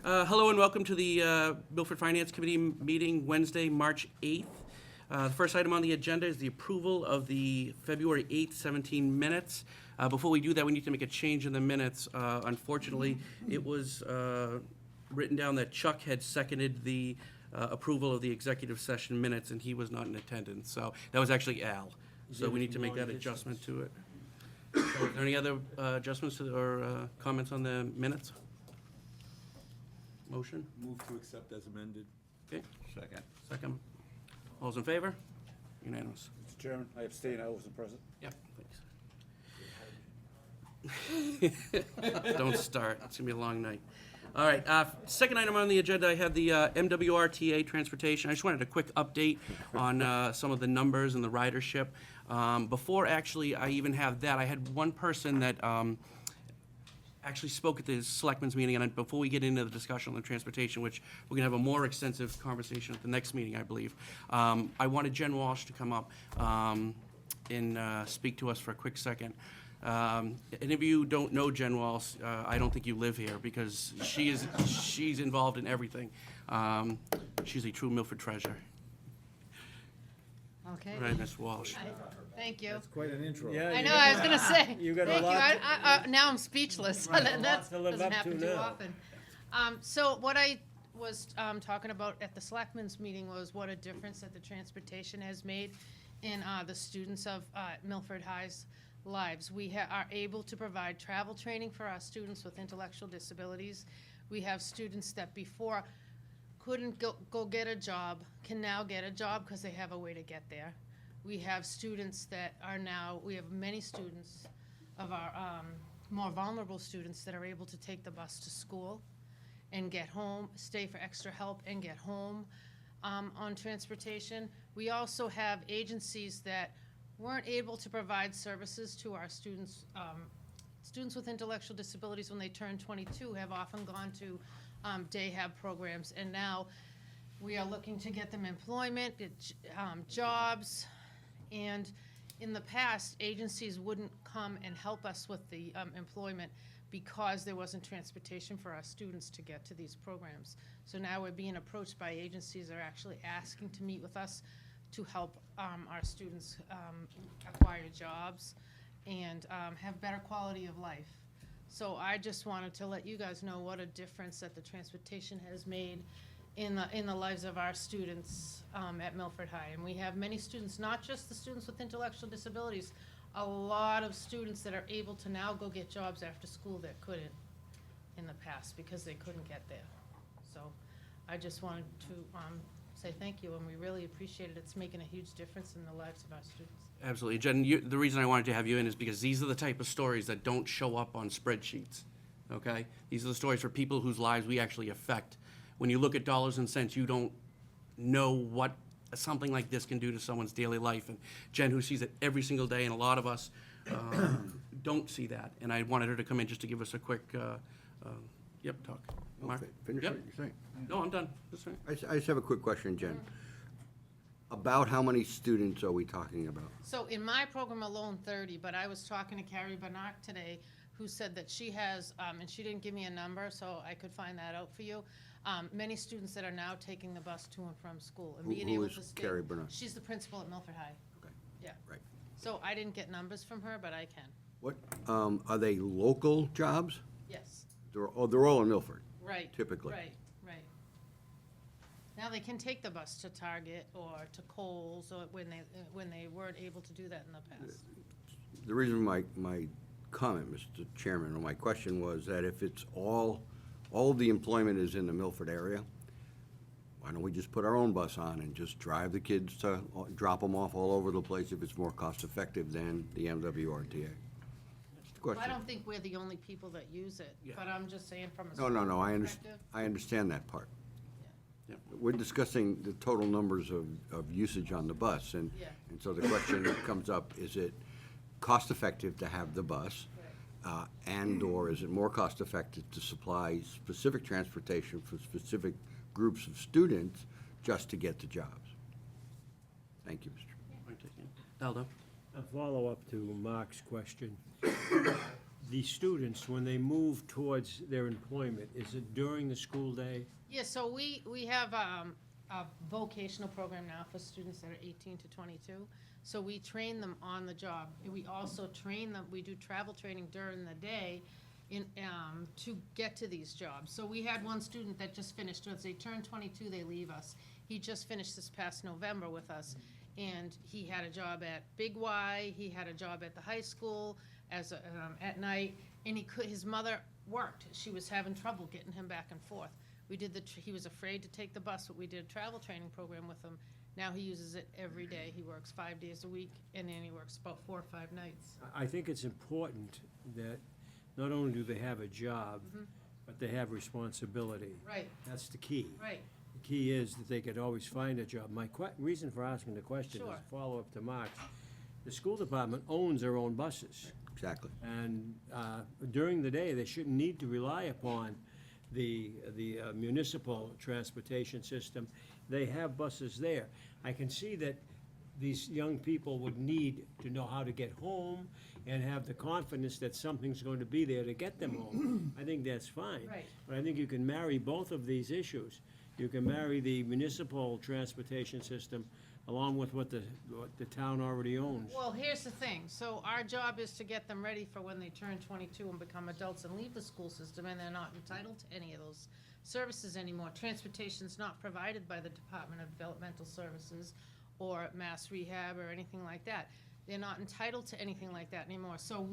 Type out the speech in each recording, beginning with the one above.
Hello and welcome to the Milford Finance Committee meeting Wednesday, March 8th. The first item on the agenda is the approval of the February 8th, 17 minutes. Before we do that, we need to make a change in the minutes. Unfortunately, it was written down that Chuck had seconded the approval of the executive session minutes, and he was not in attendance. So that was actually Al. So we need to make that adjustment to it. So is there any other adjustments or comments on the minutes? Motion? Move to accept as amended. Okay, Second. second. All those in favor? Unanimous. Mr. Chairman, I abstain, I wasn't present. Yep, thanks. Don't start, it's gonna be a long night. All right, second item on the agenda, I have the MWRTA transportation. I just wanted a quick update on some of the numbers and the ridership. Before actually I even have that, I had one person that actually spoke at the selectmen's meeting, and before we get into the discussion on the transportation, which we're gonna have a more extensive conversation at the next meeting, I believe, I wanted Jen Walsh to come up and speak to us for a quick second. Any of you don't know Jen Walsh, I don't think you live here, because she's involved in everything. She's a true Milford treasure. Okay. Right, Ms. Walsh? Thank you. That's quite an intro. Yeah, I know, I was gonna say, You got a thank you. lot Now I'm speechless. Right, a That lot to live doesn't up happen to too now. often. So what I was talking about at the selectmen's meeting was what a difference that the transportation has made in the students of Milford High's lives. We are able to provide travel training for our students with intellectual disabilities. We have students that before couldn't go get a job, can now get a job because they have a way to get there. We have students that are now, we have many students of our more vulnerable students that are able to take the bus to school and get home, stay for extra help and get home on transportation. We also have agencies that weren't able to provide services to our students. Students with intellectual disabilities when they turn 22 have often gone to day hab programs, and now we are looking to get them employment, jobs. And in the past, agencies wouldn't come and help us with the employment because there wasn't transportation for our students to get to these programs. So now we're being approached by agencies that are actually asking to meet with us to help our students acquire jobs and have better quality of life. So I just wanted to let you guys know what a difference that the transportation has made in the lives of our students at Milford High. And we have many students, not just the students with intellectual disabilities, a lot of students that are able to now go get jobs after school that couldn't in the past because they couldn't get there. So I just wanted to say thank you, and we really appreciate it. It's making a huge difference in the lives of our students. Absolutely. Jen, the reason I wanted to have you in is because these are the type of stories that don't show up on spreadsheets, okay? These are the stories for people whose lives we actually affect. When you look at dollars and cents, you don't know what something like this can do to someone's daily life. And Jen, who sees it every single day, and a lot of us don't see that. And I wanted her to come in just to give us a quick, talk. Mark? Finish Yep. what you're saying. No, I'm done. That's right. I just have a quick question, Jen. About how many students are we talking about? So in my program alone, 30, but I was talking to Carrie Bernard today, who said that she has, and she didn't give me a number, so I could find that out for you, many students that are now taking the bus to and from school and being Who able is to stay. Carrie Bernard? She's the principal at Milford High. Okay, Yeah. right. So I didn't get numbers from her, but I can. What, are they local jobs? Yes. They're all in Milford? Right. Typically. Right. Now they can take the bus to Target or to Kohl's or when they weren't able to do that in the past. The reason my comment, Mr. Chairman, or my question was that if it's all of the employment is in the Milford area, why don't we just put our own bus on and just drive the kids to, drop them off all over the place if it's more cost-effective than the MWRTA? That's the Well, I question. don't think we're the only people that use it, Yeah. but I'm just saying from a No, school I perspective. understand that part. Yeah. We're discussing the total numbers of usage on the bus, and Yeah. so the question that comes up, is it cost-effective to have the bus? And/or is it more cost-effective to supply specific transportation for specific groups of students just to get to jobs? Thank you, Mr. Aldo? A follow-up to Mark's question. the students, when they move towards their employment, is it during the school day? Yeah, so we have a vocational program now for students that are 18 to 22. So we train them on the job. And we also train them, we do travel training during the day in, to get to these jobs. So we had one student that just finished, as they turn 22, they leave us. He just finished this past November with us, and he had a job at Big Y, he had a job at the high school as a, at night, and his mother worked. She was having trouble getting him back and forth. We did he was afraid to take the bus, but we did a travel training program with him. Now he uses it every day. He works 5 days a week, and then he works about 4 or 5 nights. I think it's important that not only do they have a job, but they have responsibility. Right, That's the key. right. The key is that they could always find a job. My reason for asking the question is Sure. a follow-up to Mark's. The school department owns their own buses, Exactly. and during the day, they shouldn't need to rely upon the municipal transportation system. They have buses there. I can see that these young people would need to know how to get home and have the confidence that something's going to be there to get them home. I think that's fine. Right. But I think you can marry both of these issues. You can marry the municipal transportation system along with what the town already owns. Well, here's the thing. So our job is to get them ready for when they turn 22 and become adults and leave the school system, and they're not entitled to any of those services anymore. Transportation's not provided by the Department of Developmental Services or Mass Rehab or anything like that. They're not entitled to anything like that anymore. So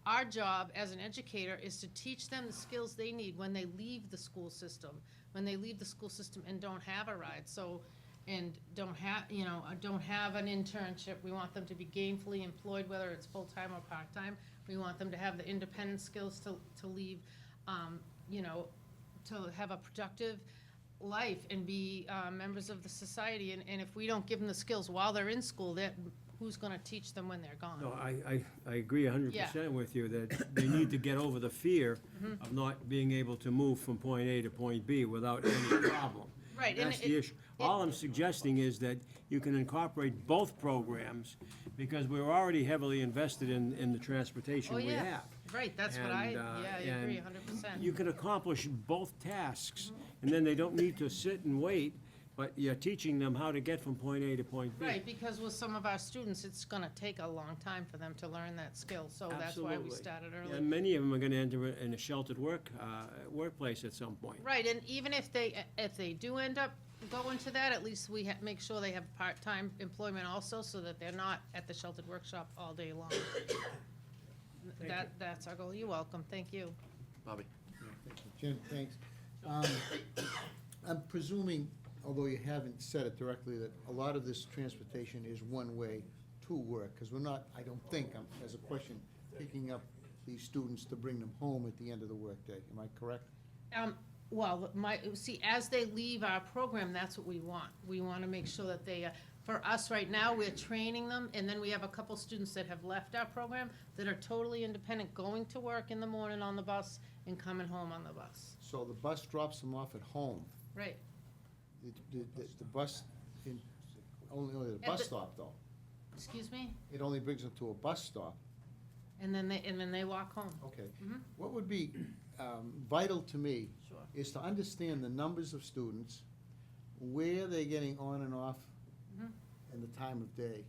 our job as an educator is to teach them the skills they need when they leave the school system, and don't have a ride. So, and don't have an internship. We want them to be gainfully employed, whether it's full-time or part-time. We want them to have the independent skills to leave, to have a productive life and be members of the society. And if we don't give them the skills while they're in school, who's gonna teach them when they're gone? No, I agree 100% with you that they need to get over the fear of not being able to move from point A to point B without any problem. Right, and That's the issue. All I'm suggesting is that you can incorporate both programs, because we're already heavily invested in the transportation Oh, we yeah. have. Right, that's what I agree 100%. You can accomplish both tasks, and then they don't need to sit and wait, but you're teaching them how to get from point A to point B. Right, because with some of our students, it's gonna take a long time for them to learn that skill, so that's why we Absolutely. started early. And many of them are gonna enter in a sheltered workplace at some point. Right, and even if they do end up going to that, at least we make sure they have part-time employment also, so that they're not at the sheltered workshop all day long. That's our goal. You're welcome, thank you. Bobby? Jim, thanks. I'm presuming, although you haven't said it directly, that a lot of this transportation is one-way to work, because we're not, I don't think, as a question, picking up these students to bring them home at the end of the workday. Am I correct? Well, as they leave our program, that's what we want. We want to make sure that they, for us right now, we're training them, and then we have a couple students that have left our program that are totally independent, going to work in the morning on the bus and coming home on the bus. So the bus drops them off at home. Right. The bus, only the At bus the- stop, though. Excuse me? It only brings them to a bus stop. And then they walk home. Okay. Mhm. What would be vital to me Sure. is to understand the numbers of students, where they're getting on and off, Mhm. and the time of day.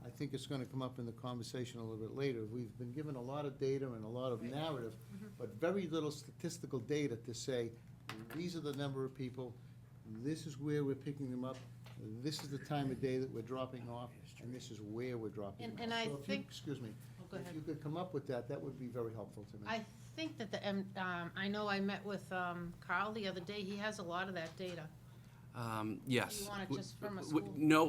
I think it's gonna come up in the conversation a little bit later. We've been given a lot of data and a lot of narrative, but very little statistical data to say, these are the number of people, this is where we're picking them up, this is the time of day that we're dropping off, and this is where we're dropping them off. And I So if you- think- Excuse me. Oh, go If ahead. you could come up with that, that would be very helpful to me. I think that I know I met with Carl the other day. He has a lot of that data. Yes. You want it just from a W- school? No,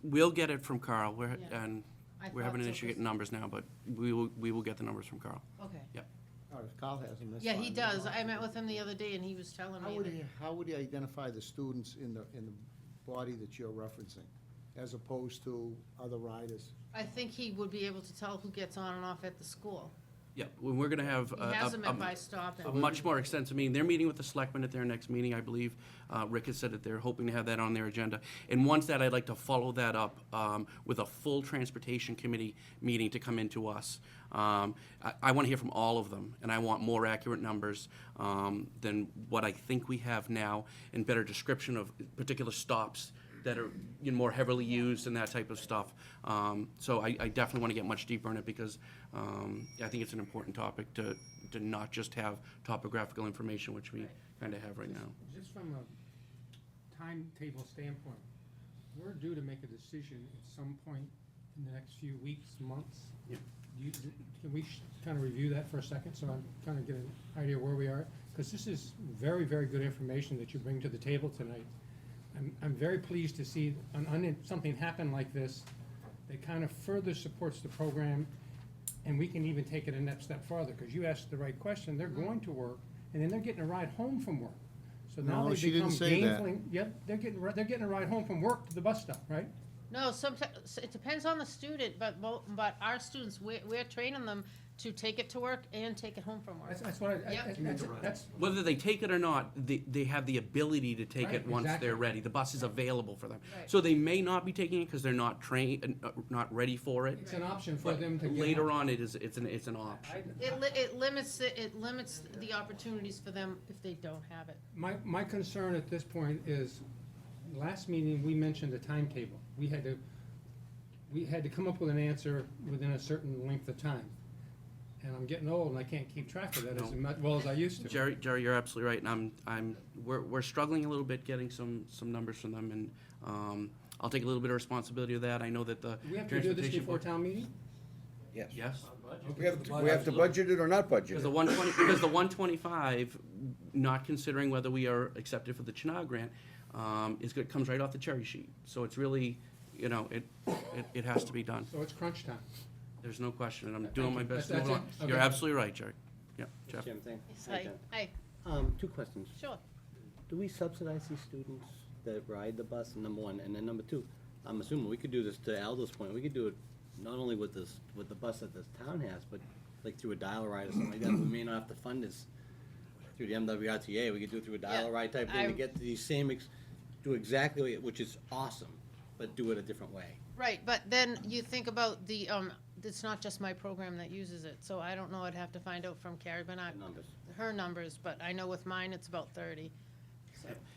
we'll get it from Carl, Yeah. and I we're thought having an so, issue 'cause- getting numbers now, but we will get the numbers from Carl. Okay. All right, if Kyle has them, that's Yeah, fine. he does. I met with him the other day, and he was telling How me would that. how would he identify the students in the body that you're referencing, as opposed to other riders? I think he would be able to tell who gets on and off at the school. Yeah, we're gonna have He has them by stop a and. much more extensive meeting. They're meeting with the selectmen at their next meeting, I believe. Rick has said that they're hoping to have that on their agenda. And once that, I'd like to follow that up with a full transportation committee meeting to come into us. I want to hear from all of them, and I want more accurate numbers than what I think we have now, and better description of particular stops that are, you know, more heavily used and that type of stuff. So I definitely want to get much deeper in it because I think it's an important topic to not just have topographical information, which we kind of have right now. Just from a timetable standpoint, we're due to make a decision at some point in the next few weeks, months. Yeah. Can we kind of review that for a second, so I'm kind of get an idea where we are? Because this is very, very good information that you bring to the table tonight. I'm very pleased to see something happen like this that kind of further supports the program, and we can even take it a next step farther, because you asked the right question. They're going to work, and then they're getting a ride home from work. So now No, they she didn't become say that. gainfully. Yep, they're getting a ride home from work to the bus stop, right? No, sometimes, it depends on the student, but our students, we're training them to take it to work and take it home from work. That's what Yep. that's, Whether they take it or not, they have the ability to take Right, it once exactly. they're ready. The bus is available for them. Right. So they may not be taking it because they're not trained, not ready for it. it's an option for But them to get. later on, it's an option. It limits the opportunities for them if they don't have it. My concern at this point is, last meeting, we mentioned a timetable. We had to come up with an answer within a certain length of time. And I'm getting old and I can't keep track of that as well as I used to. Jerry, you're absolutely right, and we're struggling a little bit getting some numbers from them, and I'll take a little bit of responsibility of that. I know that the Do we have to do this transportation before board- town meeting? Yes. Yes, We have to budget it or not budget because it. the 125, not considering whether we are accepted for the Chenal grant, is good, comes right off the cherry sheet. So it's really, you know, it has to be done. So it's crunch time. There's no question, and I'm doing my best. to That's move it? on. You're Okay. absolutely right, Jerry. Yeah, Jeff. Jim, thank It's hi, like, Jen. hey, Two questions. sure. Do we subsidize these students that ride the bus, number one? And then number two, I'm assuming we could do this, to Aldo's point, we could do it not only with the bus that this town has, but like through a dial ride or something like that. We may not have to fund this through the MWRTA. We could do it through a dial Yeah, ride type thing to I- get to these same, do exactly, which is awesome, but do it a different way. Right, but then you think about it's not just my program that uses it, so I don't know, I'd have to find out from Carrie Bernard, Numbers. her numbers, but I know with mine, it's about 30.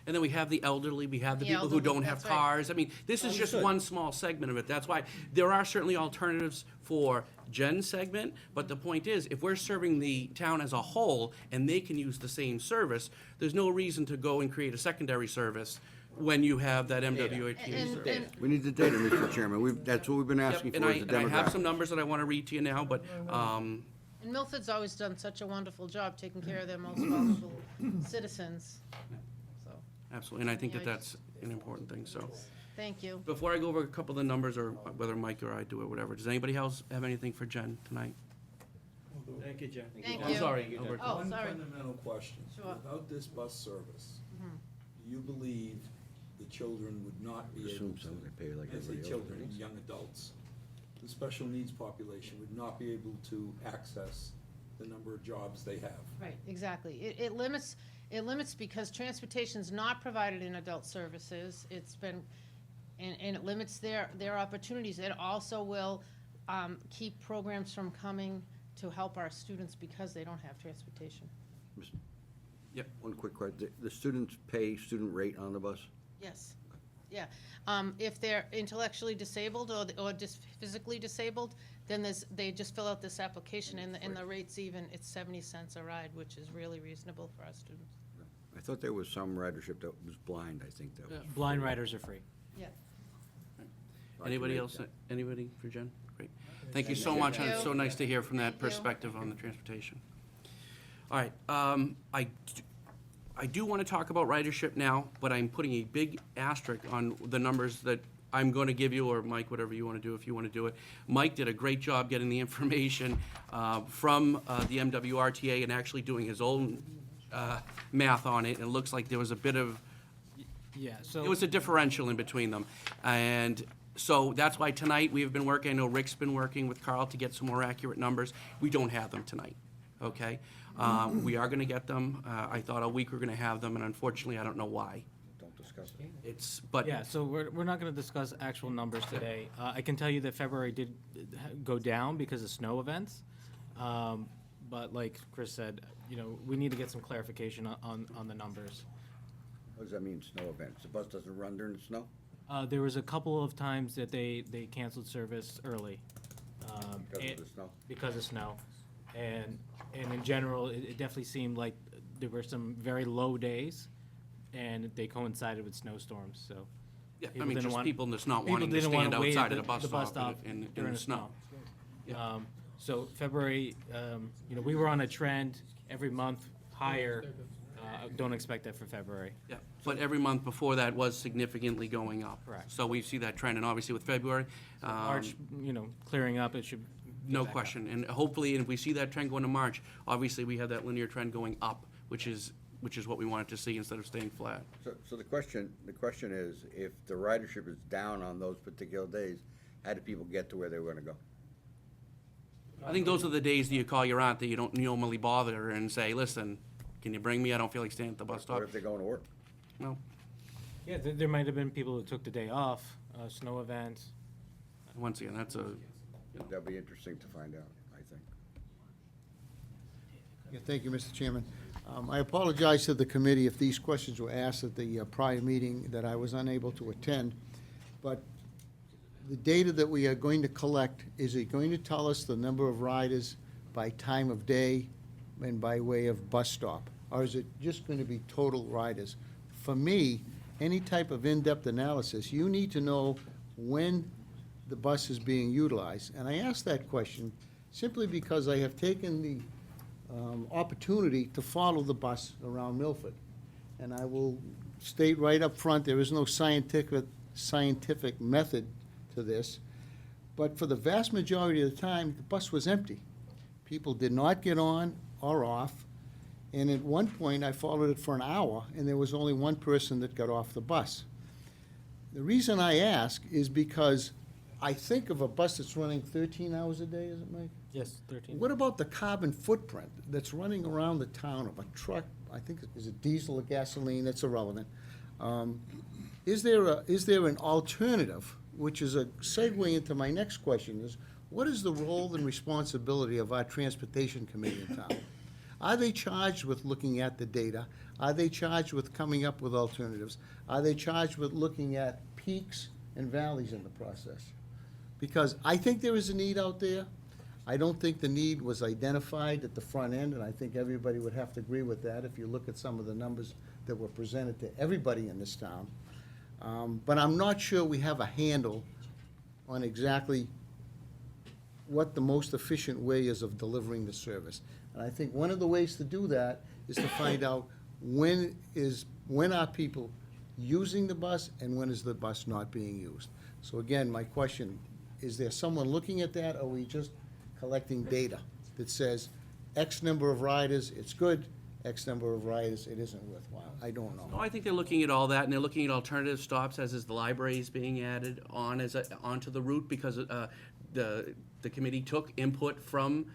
And then we have the elderly, we have the The people who elderly, don't have that's right. cars. I mean, this is just Understood. one small segment of it. That's why there are certainly alternatives for Jen's segment, but the point is, if we're serving the town as a whole and they can use the same service, there's no reason to go and create a secondary service when you have that MWRTA And- service. and- We need the data, Mr. Chairman. That's what we've been Yep, asking and for, is the I have some demographic. numbers that I want to read to you now, but, And Milford's always done such a wonderful job taking care of their most vulnerable citizens, so, absolutely, and I think that that's an important thing, so. thank you. Before I go over a couple of the numbers, or whether Mike or I do it, whatever, does anybody else have anything for Jen tonight? Thank you, Jen. Thank I'm you. sorry, Albert. Oh, One sorry. fundamental question. Sure. Mm-hmm. Without this bus service, do you believe the children would not be able Assume so, to, they pay like I say everybody else children and pays. young adults, the special needs population would not be able to access the number of jobs they have? Right, exactly. It limits because transportation's not provided in adult services. It's been, and it limits their opportunities. It also will keep programs from coming to help our students because they don't have transportation. Yep. One quick question. The students pay student rate on the bus? Yes, yeah. If they're intellectually disabled or just physically disabled, then they just fill out this application and the rate's even, it's 70 cents a ride, which is really reasonable for our students. I thought there was some ridership that was blind, I think that was. Blind riders are free. Yeah. Anybody else, anybody for Jen? Great. Thank you so much, and it's so nice to hear from that Thank you. perspective on the transportation. All right, I do want to talk about ridership now, but I'm putting a big asterisk on the numbers that I'm going to give you, or Mike, whatever you want to do, if you want to do it. Mike did a great job getting the information from the MWRTA and actually doing his own math on it. It looks like there was a bit of, Yeah, it so, was a differential in between them. And So that's why tonight we have been working, I know Rick's been working with Carl to get some more accurate numbers. We don't have them tonight, okay? We are gonna get them. I thought a week we're gonna have them, and unfortunately, I don't know why. Don't discuss it. But Yeah, so we're not gonna discuss actual numbers today. I can tell you that February did go down because of snow events. But like Chris said, you know, we need to get some clarification on the numbers. What does that mean, snow events? The bus doesn't run during the snow? There was a couple of times that they canceled service early. Because of the snow? Because of snow. And in general, it definitely seemed like there were some very low days, and they coincided with snowstorms, so. yeah, I people mean, didn't just want- people just not people wanting to didn't wanna stand wait outside at of the bus stop in during the the snow. Yeah. So February, you know, we were on a trend every month higher. Don't expect that for February. Yeah, but every month before that was significantly going up. Correct. So we see that trend, and obviously with February, March, you know, clearing up, it should. get no back up. question. And hopefully, and if we see that trend going to March, obviously we have that linear trend going up, which is what we wanted to see instead of staying flat. So the question is, if the ridership is down on those particular days, how do people get to where they were gonna go? I think those are the days that you call your aunt that you don't normally bother and say, listen, can you bring me? I don't feel like staying at the bus What stop. if they're going to work? No. Yeah, there might have been people who took the day off, snow events. Once again, that's a, That'd be interesting to find out, I think. Yeah, thank you, Mr. Chairman. I apologize to the committee if these questions were asked at the prior meeting that I was unable to attend, but the data that we are going to collect, is it going to tell us the number of riders by time of day and by way of bus stop? Or is it just going to be total riders? For me, any type of in-depth analysis, you need to know when the bus is being utilized. And I ask that question simply because I have taken the opportunity to follow the bus around Milford. And I will state right up front, there is no scientific method to this, but for the vast majority of the time, the bus was empty. People did not get on or off, and at one point, I followed it for an hour, and there was only one person that got off the bus. The reason I ask is because I think of a bus that's running 13 hours a day, is it, Mike? Yes, 13. What about the carbon footprint that's running around the town of a truck, I think, is it diesel or gasoline, that's irrelevant. Is there an alternative, which is a segue into my next question, is what is the role and responsibility of our transportation committee in town? Are they charged with looking at the data? Are they charged with coming up with alternatives? Are they charged with looking at peaks and valleys in the process? Because I think there is a need out there. I don't think the need was identified at the front end, and I think everybody would have to agree with that if you look at some of the numbers that were presented to everybody in this town. But I'm not sure we have a handle on exactly what the most efficient way is of delivering the service. And I think one of the ways to do that is to find out when are people using the bus and when is the bus not being used. So again, my question, is there someone looking at that, or are we just collecting data that says X number of riders, it's good, X number of riders, it isn't worthwhile? I don't know. no, I think they're looking at all that, and they're looking at alternative stops, as is the libraries being added onto the route, because the committee took input from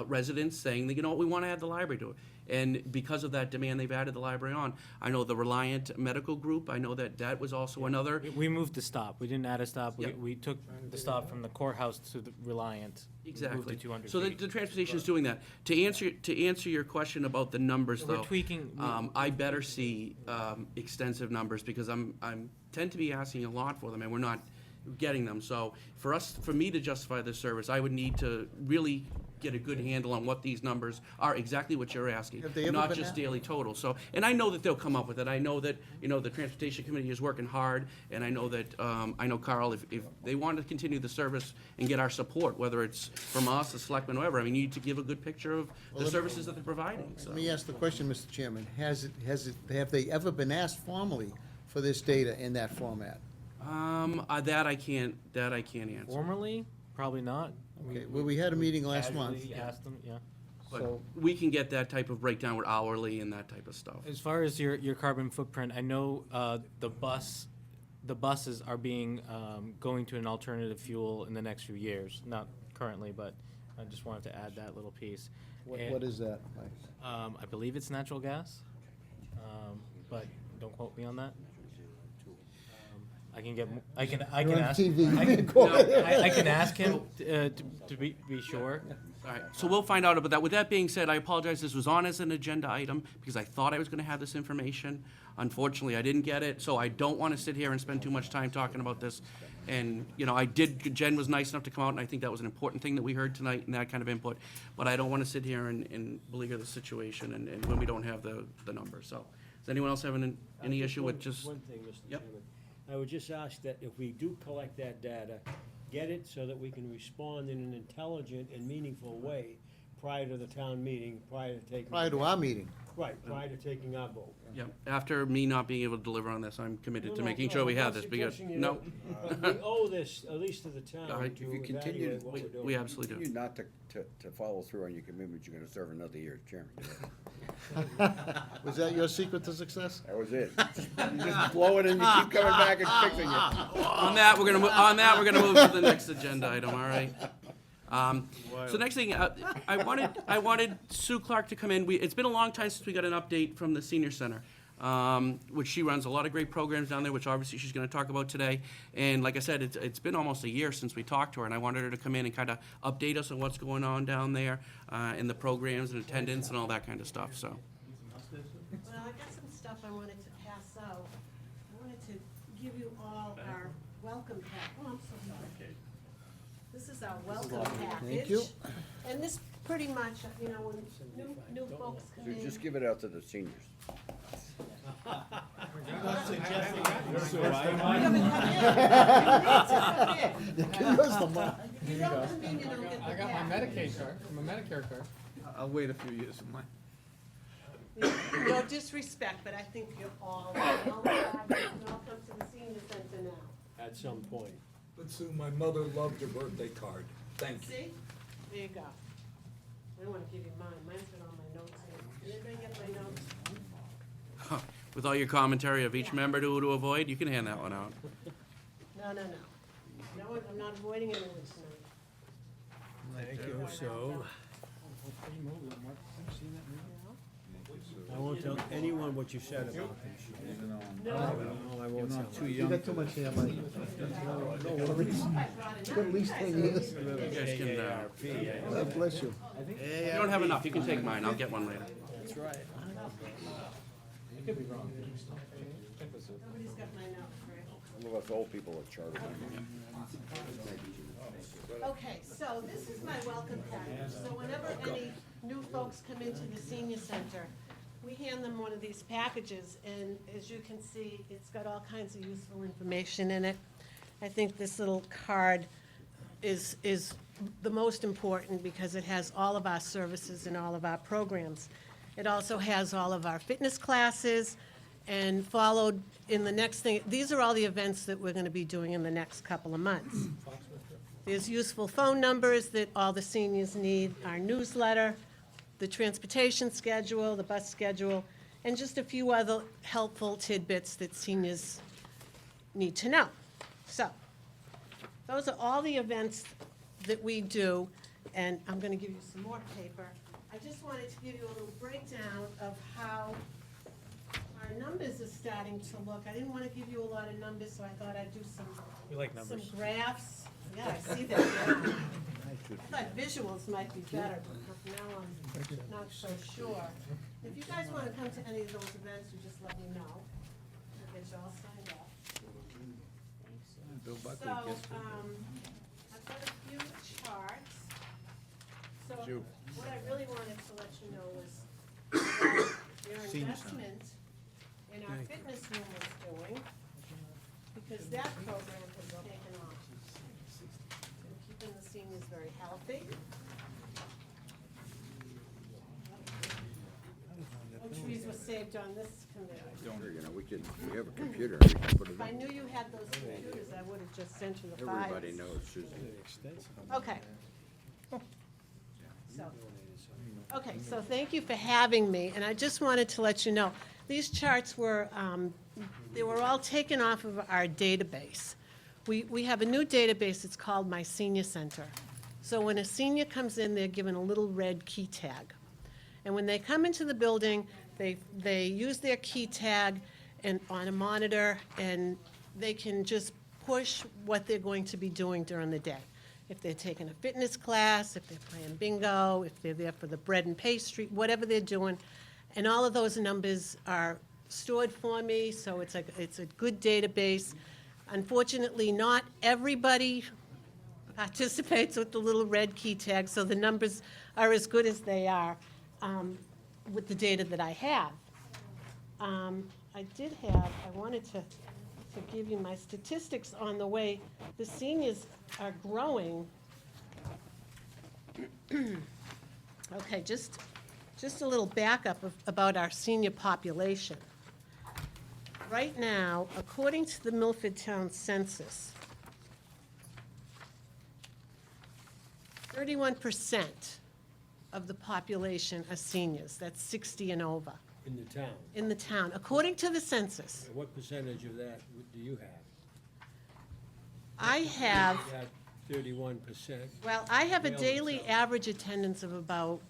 residents saying that, you know what, we want to add the library to it. And because of that demand, they've added the library on. I know the Reliant Medical Group, I know that was also another. We moved the stop. We didn't add a stop. Yep. We took the stop from the courthourhouse to the Reliant. We moved Exactly. it 200 So the feet. transportation is doing that. To answer your question about the numbers, So though. we're tweaking- I better see extensive numbers, because I'm tend to be asking a lot for them, and we're not getting them. So for me to justify this service, I would need to really get a good handle on what these numbers are, exactly what you're asking, Have they ever not been just at- daily total. So, and I know that they'll come up with it. I know that, the Transportation Committee is working hard, and I know that, Carl, if they want to continue the service and get our support, whether it's from us, the selectmen, whoever, I mean, you need to give a good picture of the services that they're providing, so. Let me ask the question, Mr. Chairman, have they ever been asked formally for this data in that format? That I can't answer. Formerly, probably not. Okay, well, we had a meeting last month. Casually asked them, yeah. But So- we can get that type of breakdown with hourly and that type of stuff. As far as your carbon footprint, I know the bus the buses are being, going to an alternative fuel in the next few years. Not currently, but I just wanted to add that little piece. And, What is that, Mike? I believe it's natural gas, but don't quote me on that. I can get, I can You're on ask. TV. I can- Go ahead. I can ask him to be sure. All right, so we'll find out about that. With that being said, I apologize, this was on as an agenda item, because I thought I was gonna have this information. Unfortunately, I didn't get it, so I don't wanna sit here and spend too much time talking about this. And, you know, Jen was nice enough to come out, and I think that was an important thing that we heard tonight, and that kind of input. But I don't wanna sit here and beleaguer the situation, and when we don't have the numbers, so. Does anyone else have any issue with just? One thing, Mr. Yep. Chairman. I would just ask that if we do collect that data, get it so that we can respond in an intelligent and meaningful way prior to the town meeting, prior to taking. Prior to our meeting. Right, prior to taking our vote. Yeah, after me not being able to deliver on this, I'm committed to making sure we have this, because, no, We owe this, at least to the town, All right. to If you continue, evaluate what we're doing. we absolutely do. Continue not to follow through on your commitment, you're gonna serve another year as chairman. Was that your secret to success? That was it. You just blow it and you keep coming back and fixing it. On that, we're gonna move to the next agenda item, all right? So next thing, I wanted Sue Clark to come in. It's been a long time since we got an update from the senior center, which she runs a lot of great programs down there, which obviously she's gonna talk about today. And like I said, it's been almost a year since we talked to her, and I wanted her to come in and kind of update us on what's going on down there, and the programs and attendance and all that kind of stuff, so. Well, I got some stuff I wanted to pass out. I wanted to give you all our welcome pack. Oh, I'm so sorry. This is our welcome package. Thank you. And this pretty much, you know, when new folks come So in. just give it out to the seniors. Here's the mark. If you don't come in, you don't get I the got my pack. Medicaid card, my Medicare card. I'll wait a few years for mine. No disrespect, but I think you're all, you all come to the senior center now. At some point. But Sue, my mother loved your birthday card. Thank you. See? There you go. I don't wanna give you mine. Mine's got all my notes in it. Anybody get my notes? With all your commentary of each member to avoid, you can hand that one out. No, no, no. No, I'm not avoiding anyone tonight. Thank you, so. I won't tell anyone what you said about them. No. No, I won't tell them. You got too much hair, Mike. No worries. You got at least 10 years. You guys can, God bless you. you don't have enough, you can take mine, I'll get one later. That's right. Nobody's got my notes, right? Some of us old people are chartered. Okay, so this is my welcome package. So whenever any new folks come into the senior center, we hand them one of these packages, and as you can see, it's got all kinds of useful information in it. I think this little card is the most important because it has all of our services and all of our programs. It also has all of our fitness classes, and followed in the next thing, these are all the events that we're gonna be doing in the next couple of months. There's useful phone numbers that all the seniors need, our newsletter, the transportation schedule, the bus schedule, and just a few other helpful tidbits that seniors need to know. So, those are all the events that we do, and I'm gonna give you some more paper. I just wanted to give you a little breakdown of how our numbers are starting to look. I didn't wanna give you a lot of numbers, so I thought I'd do some We like numbers. some graphs. Yeah, I see that. Yeah. I thought visuals might be better, but now I'm not so sure. If you guys want to come to any of those events, you just let me know. I'll get you all signed up. Bill So, Buckley gets it. I've got a few charts. So, what I really wanted to let you know was your investment in our fitness room is doing, because that program has taken off. And keeping the seniors very healthy. No trees were saved on this committee. Sure, you know, we have a computer, we can put it If I in. knew you had those computers, I would have just sent you the files. Everybody knows Susan. Okay. So thank you for having me, and I just wanted to let you know, these charts were they were all taken off of our database. We have a new database, it's called My Senior Center. So when a senior comes in, they're given a little red key tag. And when they come into the building, they use their key tag and on a monitor, and they can just push what they're going to be doing during the day. If they're taking a fitness class, if they're playing bingo, if they're there for the bread and pastry, whatever they're doing. And all of those numbers are stored for me, so it's a good database. Unfortunately, not everybody participates with the little red key tag, so the numbers are as good as they are with the data that I have. I wanted to give you my statistics on the way the seniors are growing. Okay, just a little backup about our senior population. Right now, according to the Milford Town Census, 31% of the population are seniors. That's 60 and over In the town. in the town, according to the census. And what percentage of that do you have? I have, You got 31%. well, I have a Male daily themselves. average attendance of about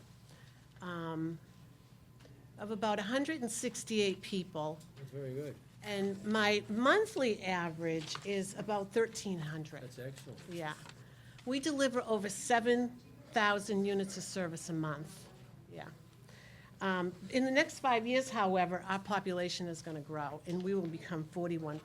168 people, That's very good. and my monthly average is about 1,300. That's excellent. Yeah. We deliver over 7,000 units of service a month, yeah. In the next 5 years, however, our population is gonna grow, and we will become 41%.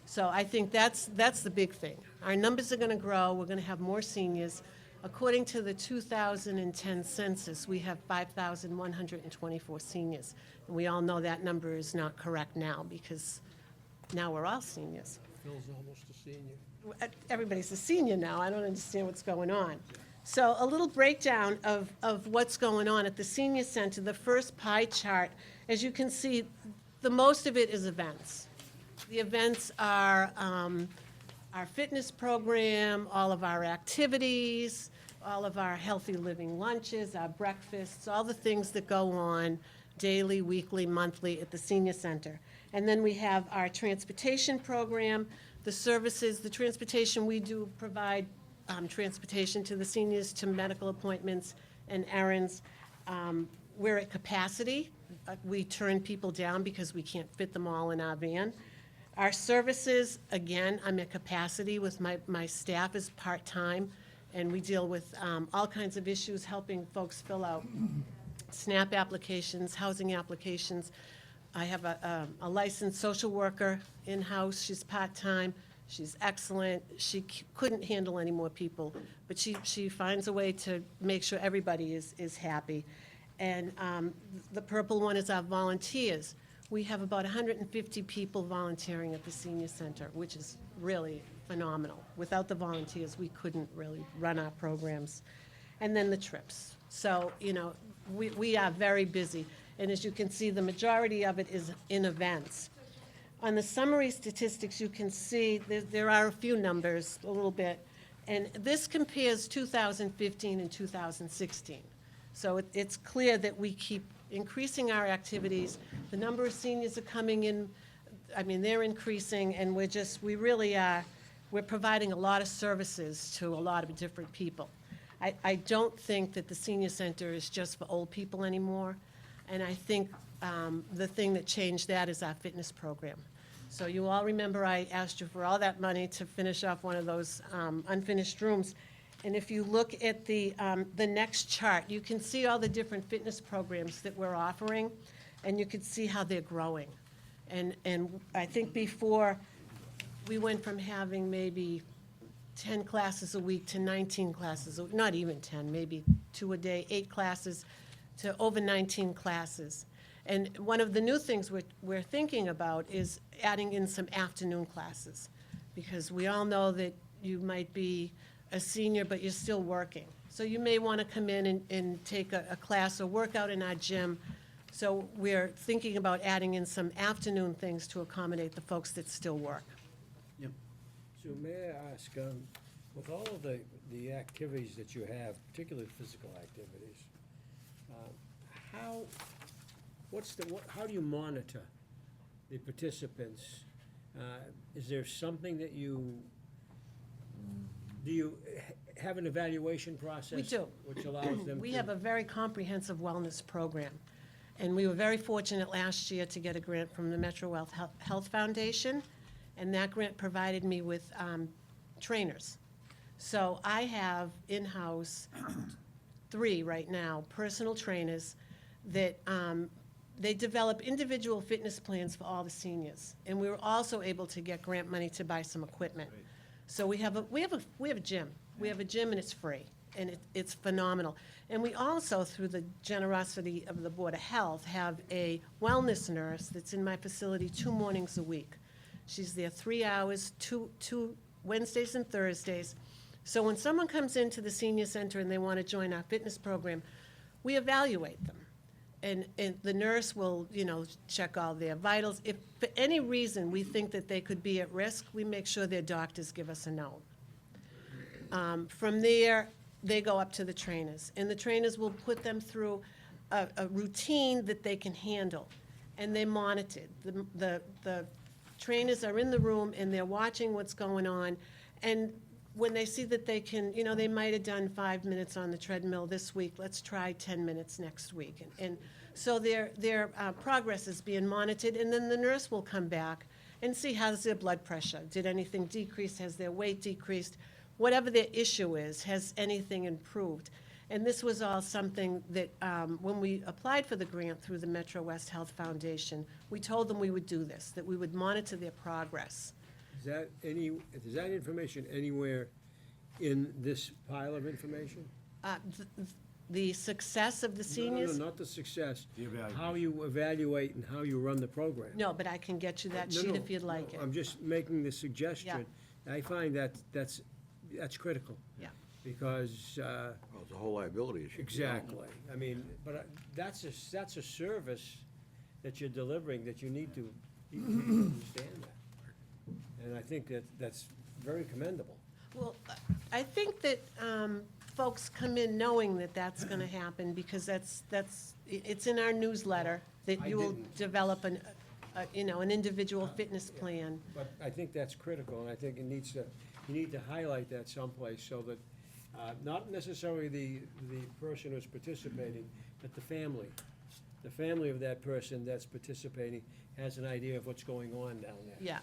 So I think that's the big thing. Our numbers are gonna grow, we're gonna have more seniors. According to the 2010 census, we have 5,124 seniors. And we all know that number is not correct now, because now we're all seniors. Phil's almost a senior. Everybody's a senior now, I don't understand what's going on. So a little breakdown of what's going on at the senior center. The first pie chart, as you can see, the most of it is events. The events are our fitness program, all of our activities, all of our healthy living lunches, our breakfasts, all the things that go on daily, weekly, monthly at the senior center. And then we have our transportation program, the services, the transportation, we do provide transportation to the seniors to medical appointments and errands. We're at capacity. We turn people down because we can't fit them all in our van. Our services, again, I'm at capacity with my staff is part-time, and we deal with all kinds of issues, helping folks fill out SNAP applications, housing applications. I have a licensed social worker in-house. She's part-time. She's excellent. She couldn't handle any more people, but she finds a way to make sure everybody is happy. And the purple one is our volunteers. We have about 150 people volunteering at the senior center, which is really phenomenal. Without the volunteers, we couldn't really run our programs. And then the trips. So, you know, we are very busy. And as you can see, the majority of it is in events. On the summary statistics, you can see there are a few numbers, a little bit. And this compares 2015 and 2016. So it's clear that we keep increasing our activities. The number of seniors are coming in, I mean, they're increasing, and we really are, we're providing a lot of services to a lot of different people. I don't think that the senior center is just for old people anymore, and I think the thing that changed that is our fitness program. So you all remember I asked you for all that money to finish off one of those unfinished rooms. And if you look at the next chart, you can see all the different fitness programs that we're offering, and you can see how they're growing. And I think before, we went from having maybe 10 classes a week to 19 classes, not even 10, maybe 2 a day, 8 classes, to over 19 classes. And one of the new things we're thinking about is adding in some afternoon classes, because we all know that you might be a senior, but you're still working. So you may want to come in and take a class or work out in our gym. So we're thinking about adding in some afternoon things to accommodate the folks that still work. So may I ask, with all of the activities that you have, particularly physical activities, how do you monitor the participants, is there something that do you have an evaluation process? We do. Which allows them We to- have a very comprehensive wellness program. And we were very fortunate last year to get a grant from the Metro Health Foundation, and that grant provided me with trainers. So I have in-house 3 right now, personal trainers that they develop individual fitness plans for all the seniors. And we were also able to get grant money to buy some equipment. So we have a gym. We have a gym and it's free, and it's phenomenal. And we also, through the generosity of the Board of Health, have a wellness nurse that's in my facility 2 mornings a week. She's there 3 hours, two Wednesdays and Thursdays. So when someone comes into the senior center and they want to join our fitness program, we evaluate them. And the nurse will, check all their vitals. If for any reason we think that they could be at risk, we make sure their doctors give us a note. From there, they go up to the trainers, and the trainers will put them through a routine that they can handle, and they're monitored. The trainers are in the room, and they're watching what's going on, and when they see that they can, they might have done 5 minutes on the treadmill this week, let's try 10 minutes next week. And so their progress is being monitored, and then the nurse will come back and see how's their blood pressure. Did anything decrease? Has their weight decreased? Whatever their issue is, has anything improved? And this was all something that, when we applied for the grant through the Metro West Health Foundation, we told them we would do this, that we would monitor their progress. Is that information anywhere in this pile of information? The success of the seniors? No, not the success. How you evaluate and how you run the program. No, but I can get you that No, sheet no, if you'd like no, it. I'm just making the suggestion. I find that's critical. Yeah. Because, Well, it's a whole liability issue. exactly, I mean, but that's a service that you're delivering that you need to understand that. And I think that's very commendable. Well, I think that folks come in knowing that that's going to happen, because it's in our newsletter that I you will didn't. develop an individual fitness plan. But I think that's critical, and I think you need to highlight that someplace so that, not necessarily the person who's participating, but the family of that person that's participating has an idea of what's going on down there. Yeah,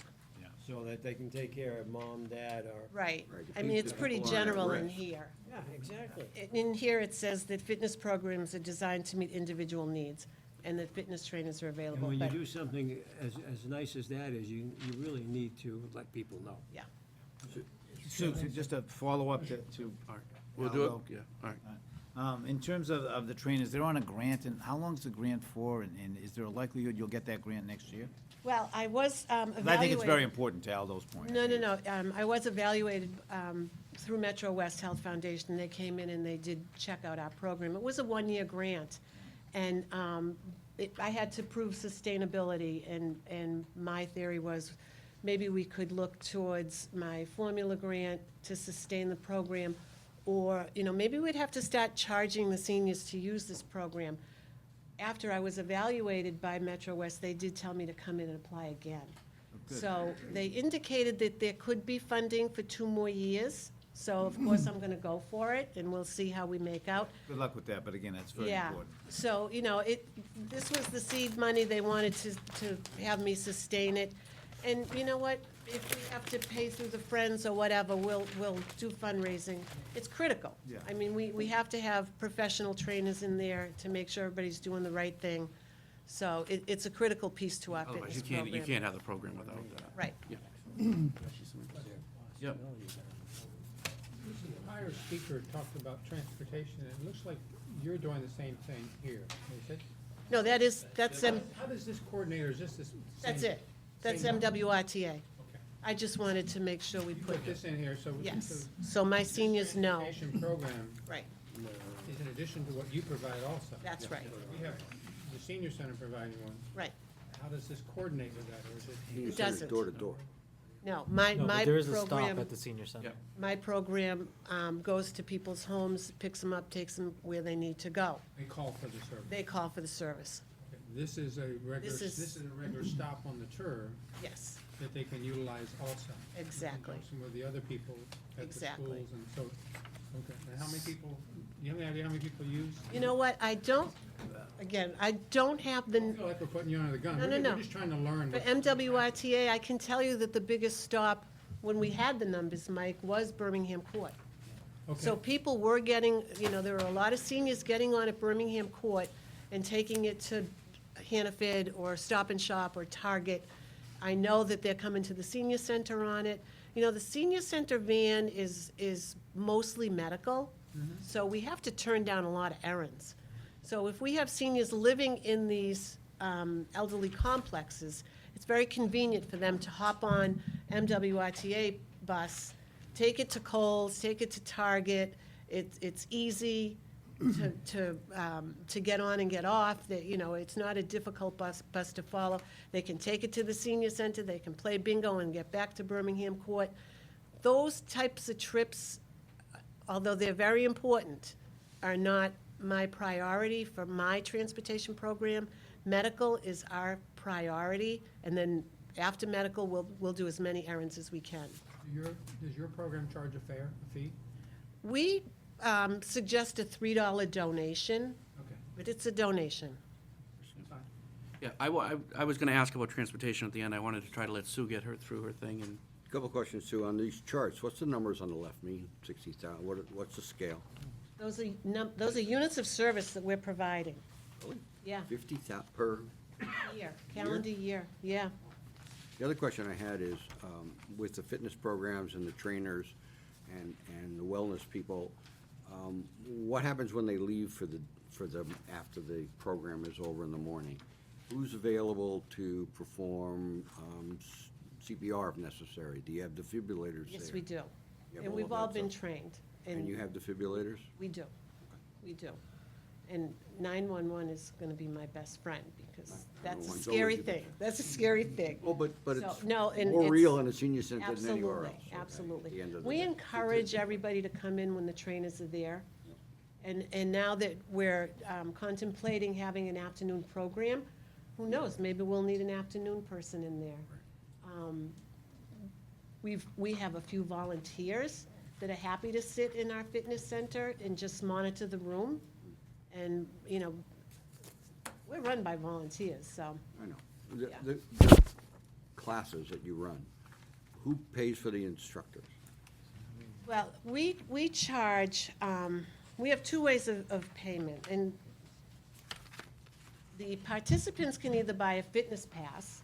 So that they can take care of mom, dad, or. right. Right, I mean, it's the pretty people aren't at general in risk. here. Yeah, exactly. In here, it says that fitness programs are designed to meet individual needs, and that fitness trainers are And available. when you But, do something as nice as that is, you really need to let people know. yeah. Sue, just a follow-up to All right, we'll do it, Aldo. yeah, all right. In terms of the trainers, they're on a grant, and how long's the grant for, and is there a likelihood you'll get that grant next year? Well, I was evaluated. I think it's very important to Aldo's point. No. I was evaluated through Metro West Health Foundation. They came in and they did check out our program. It was a 1-year grant, and I had to prove sustainability, and my theory was maybe we could look towards my formula grant to sustain the program, or, maybe we'd have to start charging the seniors to use this program. After I was evaluated by Metro West, they did tell me to come in and apply again. So they indicated that there could be funding for 2 more years, so of course I'm gonna go for it, and we'll see how we make out. Good luck with that, but again, that's very Yeah, important. so, this was the seed money, they wanted to have me sustain it. And you know what, if we have to pay through the Friends or whatever, we'll do fundraising. It's critical. Yeah. I mean, we have to have professional trainers in there to make sure everybody's doing the right thing. So it's a critical piece to our Otherwise, fitness you program. can't have the program without that. Right. Yeah. Yep. The prior speaker talked about transportation, and it looks like you're doing the same thing here. Is it? No, that's How does this coordinate, or is this the same? that's it. That's same- MWRTA. Okay. I just wanted to make sure we You put, put this in here, so. yes. So my seniors know. Transportation program Right, is in addition to what you provide also. that's right, We have the senior center providing one. right. How does this coordinate with that, or is it? Senior It center's doesn't. door to door. No, my No, but my there is a stop program, at the senior center. Yep. my program goes to people's homes, picks them up, takes them where they need to go. They call for the service. They call for the service. this is a regular, This is- this is a regular stop on the tour Yes, that they can utilize also. exactly. Some of the other people at the Exactly. schools and so, okay. And how many people, do you have any idea how many people use? You know what, I don't have I feel like we're putting you under the gun. No, We're no, we're no. just trying to learn. For what- MWRTA, I can tell you that the biggest stop, when we had the numbers, Mike, was Birmingham Court. So Okay, people were getting, there were a lot of seniors getting on at Birmingham Court and taking it to Hannaford or Stop and Shop or Target. I know that they're coming to the senior center on it. The senior center van is mostly medical, so we have to turn down a lot of errands. So if we have seniors living in these elderly complexes, it's very convenient for them to hop on MWRTA bus, take it to Kohl's, take it to Target. It's easy to get on and get off. That, it's not a difficult bus to follow. They can take it to the senior center, they can play bingo and get back to Birmingham Court. Those types of trips, although they're very important, are not my priority for my transportation program. Medical is our priority, and then after medical, we'll do as many errands as we can. does your program charge a fee? We suggest a $3 donation, Okay, but it's a donation. that's fine. Yeah, I was gonna ask about transportation at the end. I wanted to try to let Sue get her through her thing, and Couple questions, Sue, on these charts, what's the numbers on the left, mean 60,000, what's the scale? Those are units of service that we're providing. Really? Yeah, 50,000 per? calendar year, yeah. The other question I had is, with the fitness programs and the trainers and the wellness people, what happens when they leave for the after the program is over in the morning? Who's available to perform CPR if necessary? Do you have defibrillators there? Yes, we do. You have And all we've of all that been stuff? trained. And you have defibrillators? We do. We do. And 911 is going to be my best friend, because that's a 911's scary always a- thing. That's a scary thing. Well, but So, it's no, and more it's- real in a senior center than anywhere Absolutely, else. okay, at absolutely. the end of the We day. encourage everybody to come in when the trainers are there. And now that we're contemplating having an afternoon program, who knows, maybe we'll need an afternoon person in there. We have a few volunteers that are happy to sit in our fitness center and just monitor the room. And, we're run by volunteers, so. I know. The- Yeah. The classes that you run, who pays for the instructors? Well, we charge, we have two ways of payment, and the participants can either buy a fitness pass,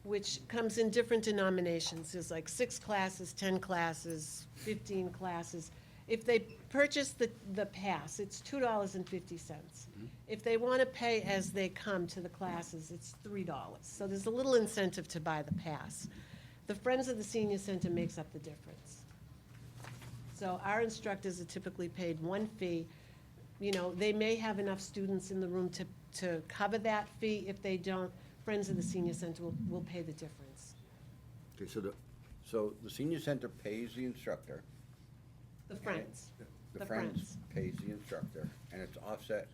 which comes in different denominations. There's like 6 classes, 10 classes, 15 classes. If they purchase the pass, it's $2.50. If they want to pay as they come to the classes, it's $3. So there's a little incentive to buy the pass. The Friends of the Senior Center makes up the difference. So our instructors are typically paid one fee. They may have enough students in the room to cover that fee. If they don't, Friends of the Senior Center will pay the difference. Okay, so the senior center pays the instructor. The Friends. The Friends pays the instructor, and it's offset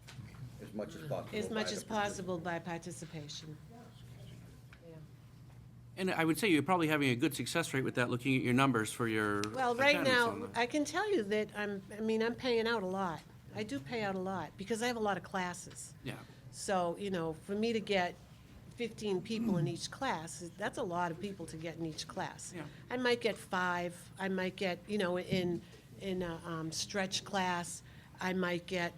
as much as possible. As by much the as possible by participation. Yeah. And I would say you're probably having a good success rate with that, looking at your numbers for your Well, right attendance now, on the- I can tell you that I'm paying out a lot. I do pay out a lot, because I have a lot of classes. Yeah, So, for me to get 15 people in each class, that's a lot of people to get in each class. Yeah. I might get 5, I might get, in a stretch class, I might get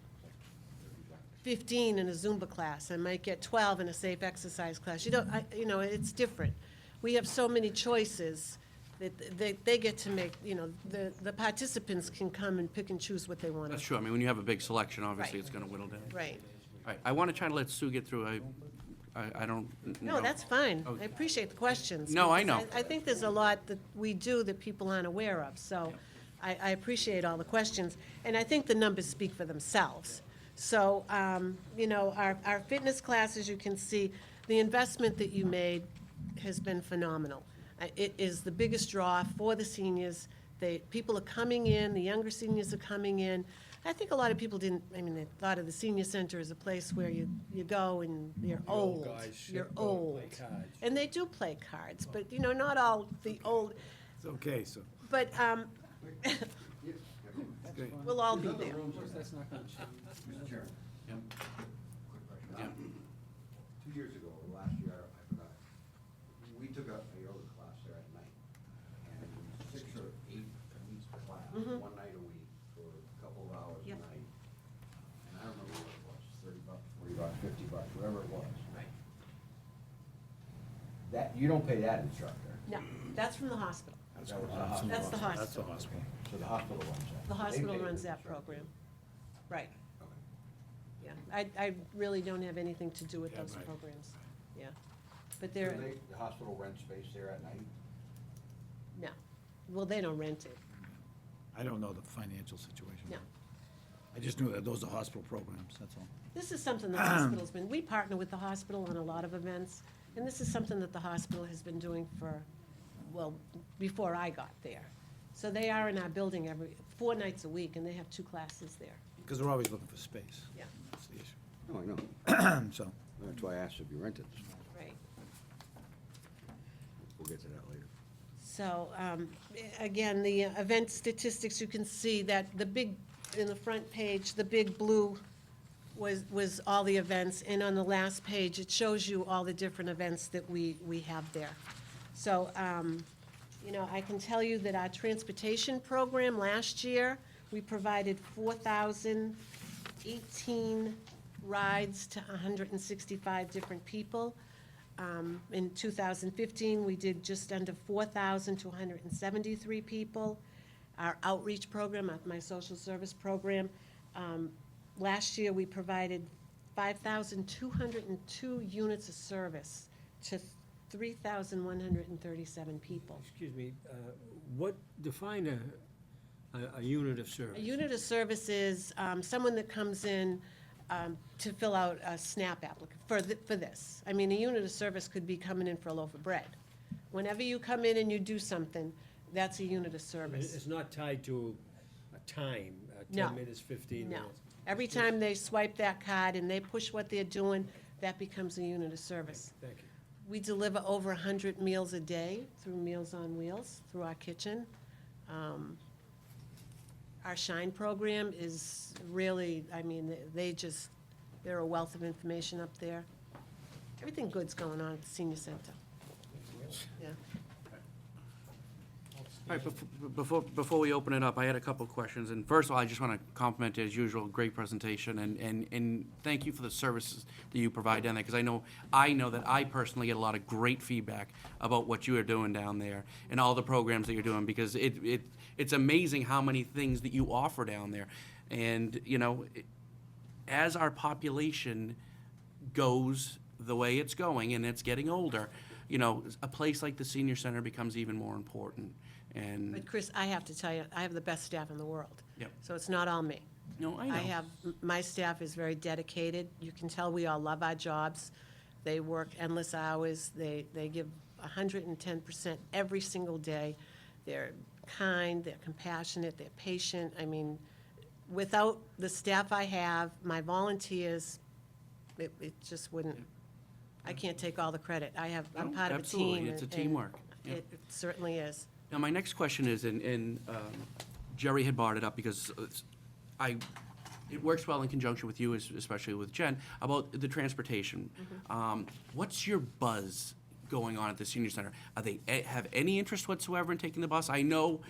15 in a Zumba class, I might get 12 in a safe exercise class. It's different. We have so many choices that they get to make, the participants can come and pick and choose what they want. that's true. I mean, when you have a big selection, obviously, Right. it's gonna whittle down. Right. All right, I want to try to let Sue get through. I don't know. No, that's fine. Okay. I appreciate the questions. No, I because know. I think there's a lot that we do that people aren't aware of, so I appreciate all the questions. And I think the numbers speak for themselves. So, our fitness classes, you can see, the investment that you made has been phenomenal. It is the biggest draw for the seniors People are coming in, the younger seniors are coming in. I think a lot of people didn't, I mean, they thought of the senior center as a place where you go and you're old. You're old. And they do play cards, but, not all the old, It's okay, so. but, we'll all be there. That's not gonna change. Mr. Chairman. Quick question. 2 years ago, or last year, I forgot, we took a yoga class there at night. And 6 or 8 weeks class, one night a week for a couple of hours a Yep. night. And I don't remember what it was, $30, $40, $50, whatever it was. Right. That, you don't pay that instructor. No, that's from the hospital. That was the hospital. That's the That's the hospital. hospital. So the hospital runs that. The They hospital pay runs the that instructor. program. Right, Okay. yeah. I really don't have anything to do with Yeah, those right. programs, yeah. But Do they're, the hospital rent space there at night? no. Well, they don't rent it, I don't know the financial situation. no. I just knew that those are hospital programs, that's all. This is something the hospital's been, we partner with the hospital on a lot of events, and this is something that the hospital has been doing for, well, before I got there. So they are in our building 4 nights a week, and they have 2 classes there, Because they're always looking for space. yeah, That's the issue. No, I know. So, That's why I asked if you rented. right. We'll get to that later. So, again, the event statistics, you can see that the big, in the front page, the big blue was all the events, and on the last page, it shows you all the different events that we have there. So, I can tell you that our transportation program last year, we provided 4,018 rides to 165 different people. In 2015, we did just under 4,000 to 173 people. Our outreach program, my social service program, last year, we provided 5,202 units of service to 3,137 people. Excuse me, define a unit of service? A unit of service is someone that comes in to fill out a SNAP application for this. I mean, a unit of service could be coming in for a loaf of bread. Whenever you come in and you do something, that's a unit of service. It's not tied to a time, No. 10 minutes, 15 No. minutes? Every time they swipe that card and they push what they're doing, that becomes a unit of service. Thank you. We deliver over 100 meals a day through Meals on Wheels, through our kitchen. Our Shine program is really, I mean, they're a wealth of information up there. Everything good's going on at the senior center. Yeah. All right, before we open it up, I had a couple of questions. And first of all, I just want to compliment, as usual, great presentation, and thank you for the services that you provide down there, because I know that I personally get a lot of great feedback about what you are doing down there and all the programs that you're doing, because it's amazing how many things that you offer down there. And, as our population goes the way it's going, and it's getting older, a place like the senior center becomes even more important. And But Chris, I have to tell you, I have the best staff in the world. Yep. So it's not all me. No, I know. My staff is very dedicated. You can tell we all love our jobs. They work endless hours. They give 110% every single day. They're kind, they're compassionate, they're patient. I mean, without the staff I have, my volunteers, it just wouldn't, I can't take all the credit. I'm No, part of a team. absolutely. It's a and teamwork. Yeah. It certainly is. Now, my next question is, and Jerry had brought it up because it works well in conjunction with you, especially with Jen, about the transportation. What's your buzz going on at the senior center? Are they have any interest whatsoever in taking the bus? I know,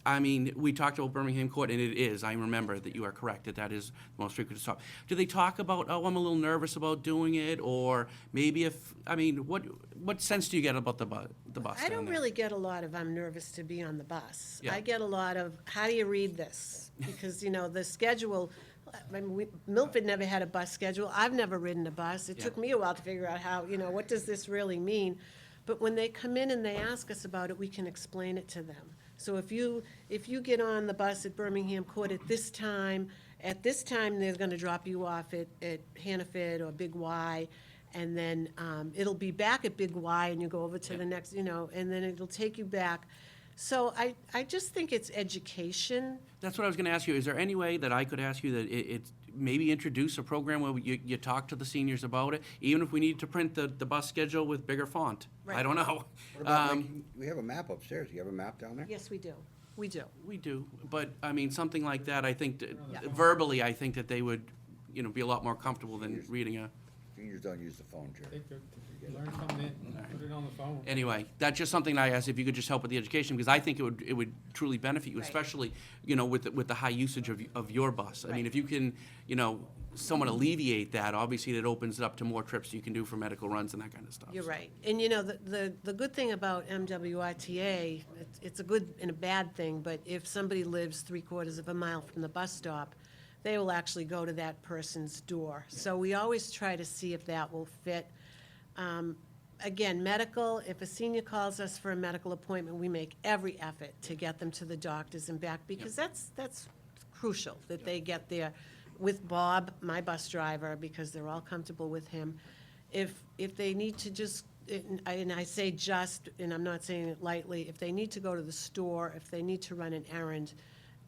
I mean, we talked about Birmingham Court, and it is, I remember that you are correct, that is the most frequent stop. Do they talk about, oh, I'm a little nervous about doing it, or maybe what sense do you get about the bus I down don't there? really get a lot of, I'm nervous to be on the bus. Yeah. I get a lot of, how do you read this? Because, the schedule, I mean, Milford never had a bus schedule. I've never ridden a bus. It Yeah. took me a while to figure out how, what does this really mean? But when they come in and they ask us about it, we can explain it to them. So if you get on the bus at Birmingham Court at this time they're gonna drop you off at Hannaford or Big Y, and then it'll be back at Big Y, and you go over to the next, and then it'll take you back. So I just think it's education. That's what I was gonna ask you. Is there any way that I could ask you that it's maybe introduce a program where you talk to the seniors about it, even if we need to print the bus schedule with bigger font? I Right. don't know. What about we have a map upstairs. You have a map down there? Yes, we do. We do. We do, but, I mean, something like that, I think, Yeah. verbally, I think that they would, be a lot more comfortable than reading a, Seniors don't use the phone, Jerry. Learn something, put it on the phone. anyway, that's just something I asked if you could just help with the education, because I think it would truly benefit you, Right. especially, with the high usage of your bus. I mean, Right. if you can, somewhat alleviate that, obviously that opens it up to more trips you can do for medical runs and that kind of stuff. You're right. And the good thing about MWRTA, it's a good and a bad thing, but if somebody lives 3/4 of a mile from the bus stop, they will actually go to that person's door. So we always try to see if that will fit. Again, medical, if a senior calls us for a medical appointment, we make every effort to get them to the doctors and back, because that's crucial, that they get there with Bob, my bus driver, because they're all comfortable with him. If they need to just, and I say just, and I'm not saying it lightly, if they need to go to the store, if they need to run an errand,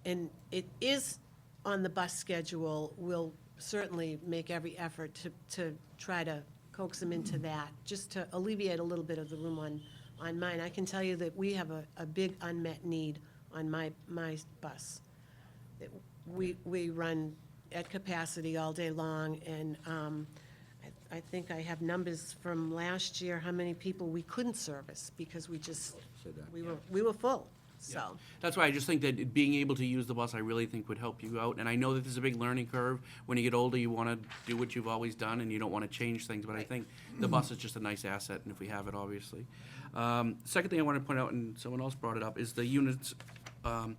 and it is on the bus schedule, we'll certainly make every effort to try to coax them into that, just to alleviate a little bit of the room on mine. I can tell you that we have a big unmet need on my bus. We run at capacity all day long, and I think I have numbers from last year, how many people we couldn't service because we just, Said that. we were full, so. That's why I just think that being able to use the bus, I really think would help you out. And I know that there's a big learning curve. When you get older, you want to do what you've always done, and you don't want to change things. But I think the bus is just a nice asset, and if we have it, obviously. Second thing I want to point out, and someone else brought it up, is the units. From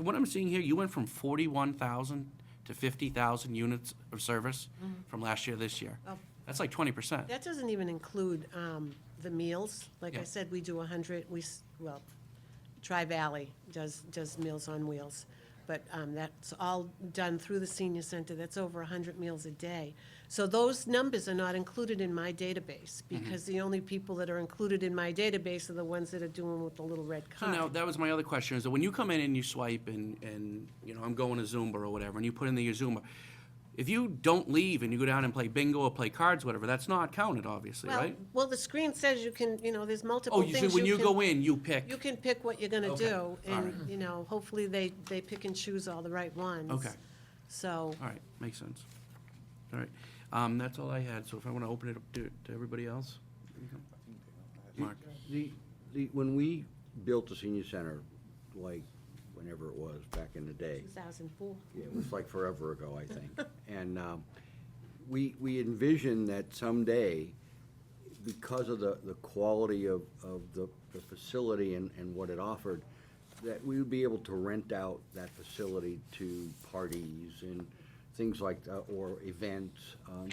what I'm seeing here, you went from 41,000 to 50,000 units of service from last year to this year. Oh. That's like 20%. That doesn't even include the meals. Like I Yeah. said, we do 100, Tri-Valley does Meals on Wheels. But that's all done through the senior center. That's over 100 meals a day. So those numbers are not included in my database, because the only people that are included in my database are the ones that are doing with the little red So card. now, that was my other question, is that when you come in and you swipe and I'm going to Zumba or whatever, and you put in your Zumba, if you don't leave and you go down and play bingo or play cards, whatever, that's not counted, obviously, right? Well, the screen says you can, there's multiple Oh, things you see, when you can- go in, you pick. You can pick what you're gonna Okay. do, All and, hopefully they pick and choose all the right ones. Okay. So, All right, makes sense. All right, that's all I had, so if I want to open it up to everybody else. Mark? When we built the senior center, like, whenever it was, back in the day, 2004. yeah, it was like forever ago, I think. And we envisioned that someday, because of the quality of the facility and what it offered, that we would be able to rent out that facility to parties and things like that, or events.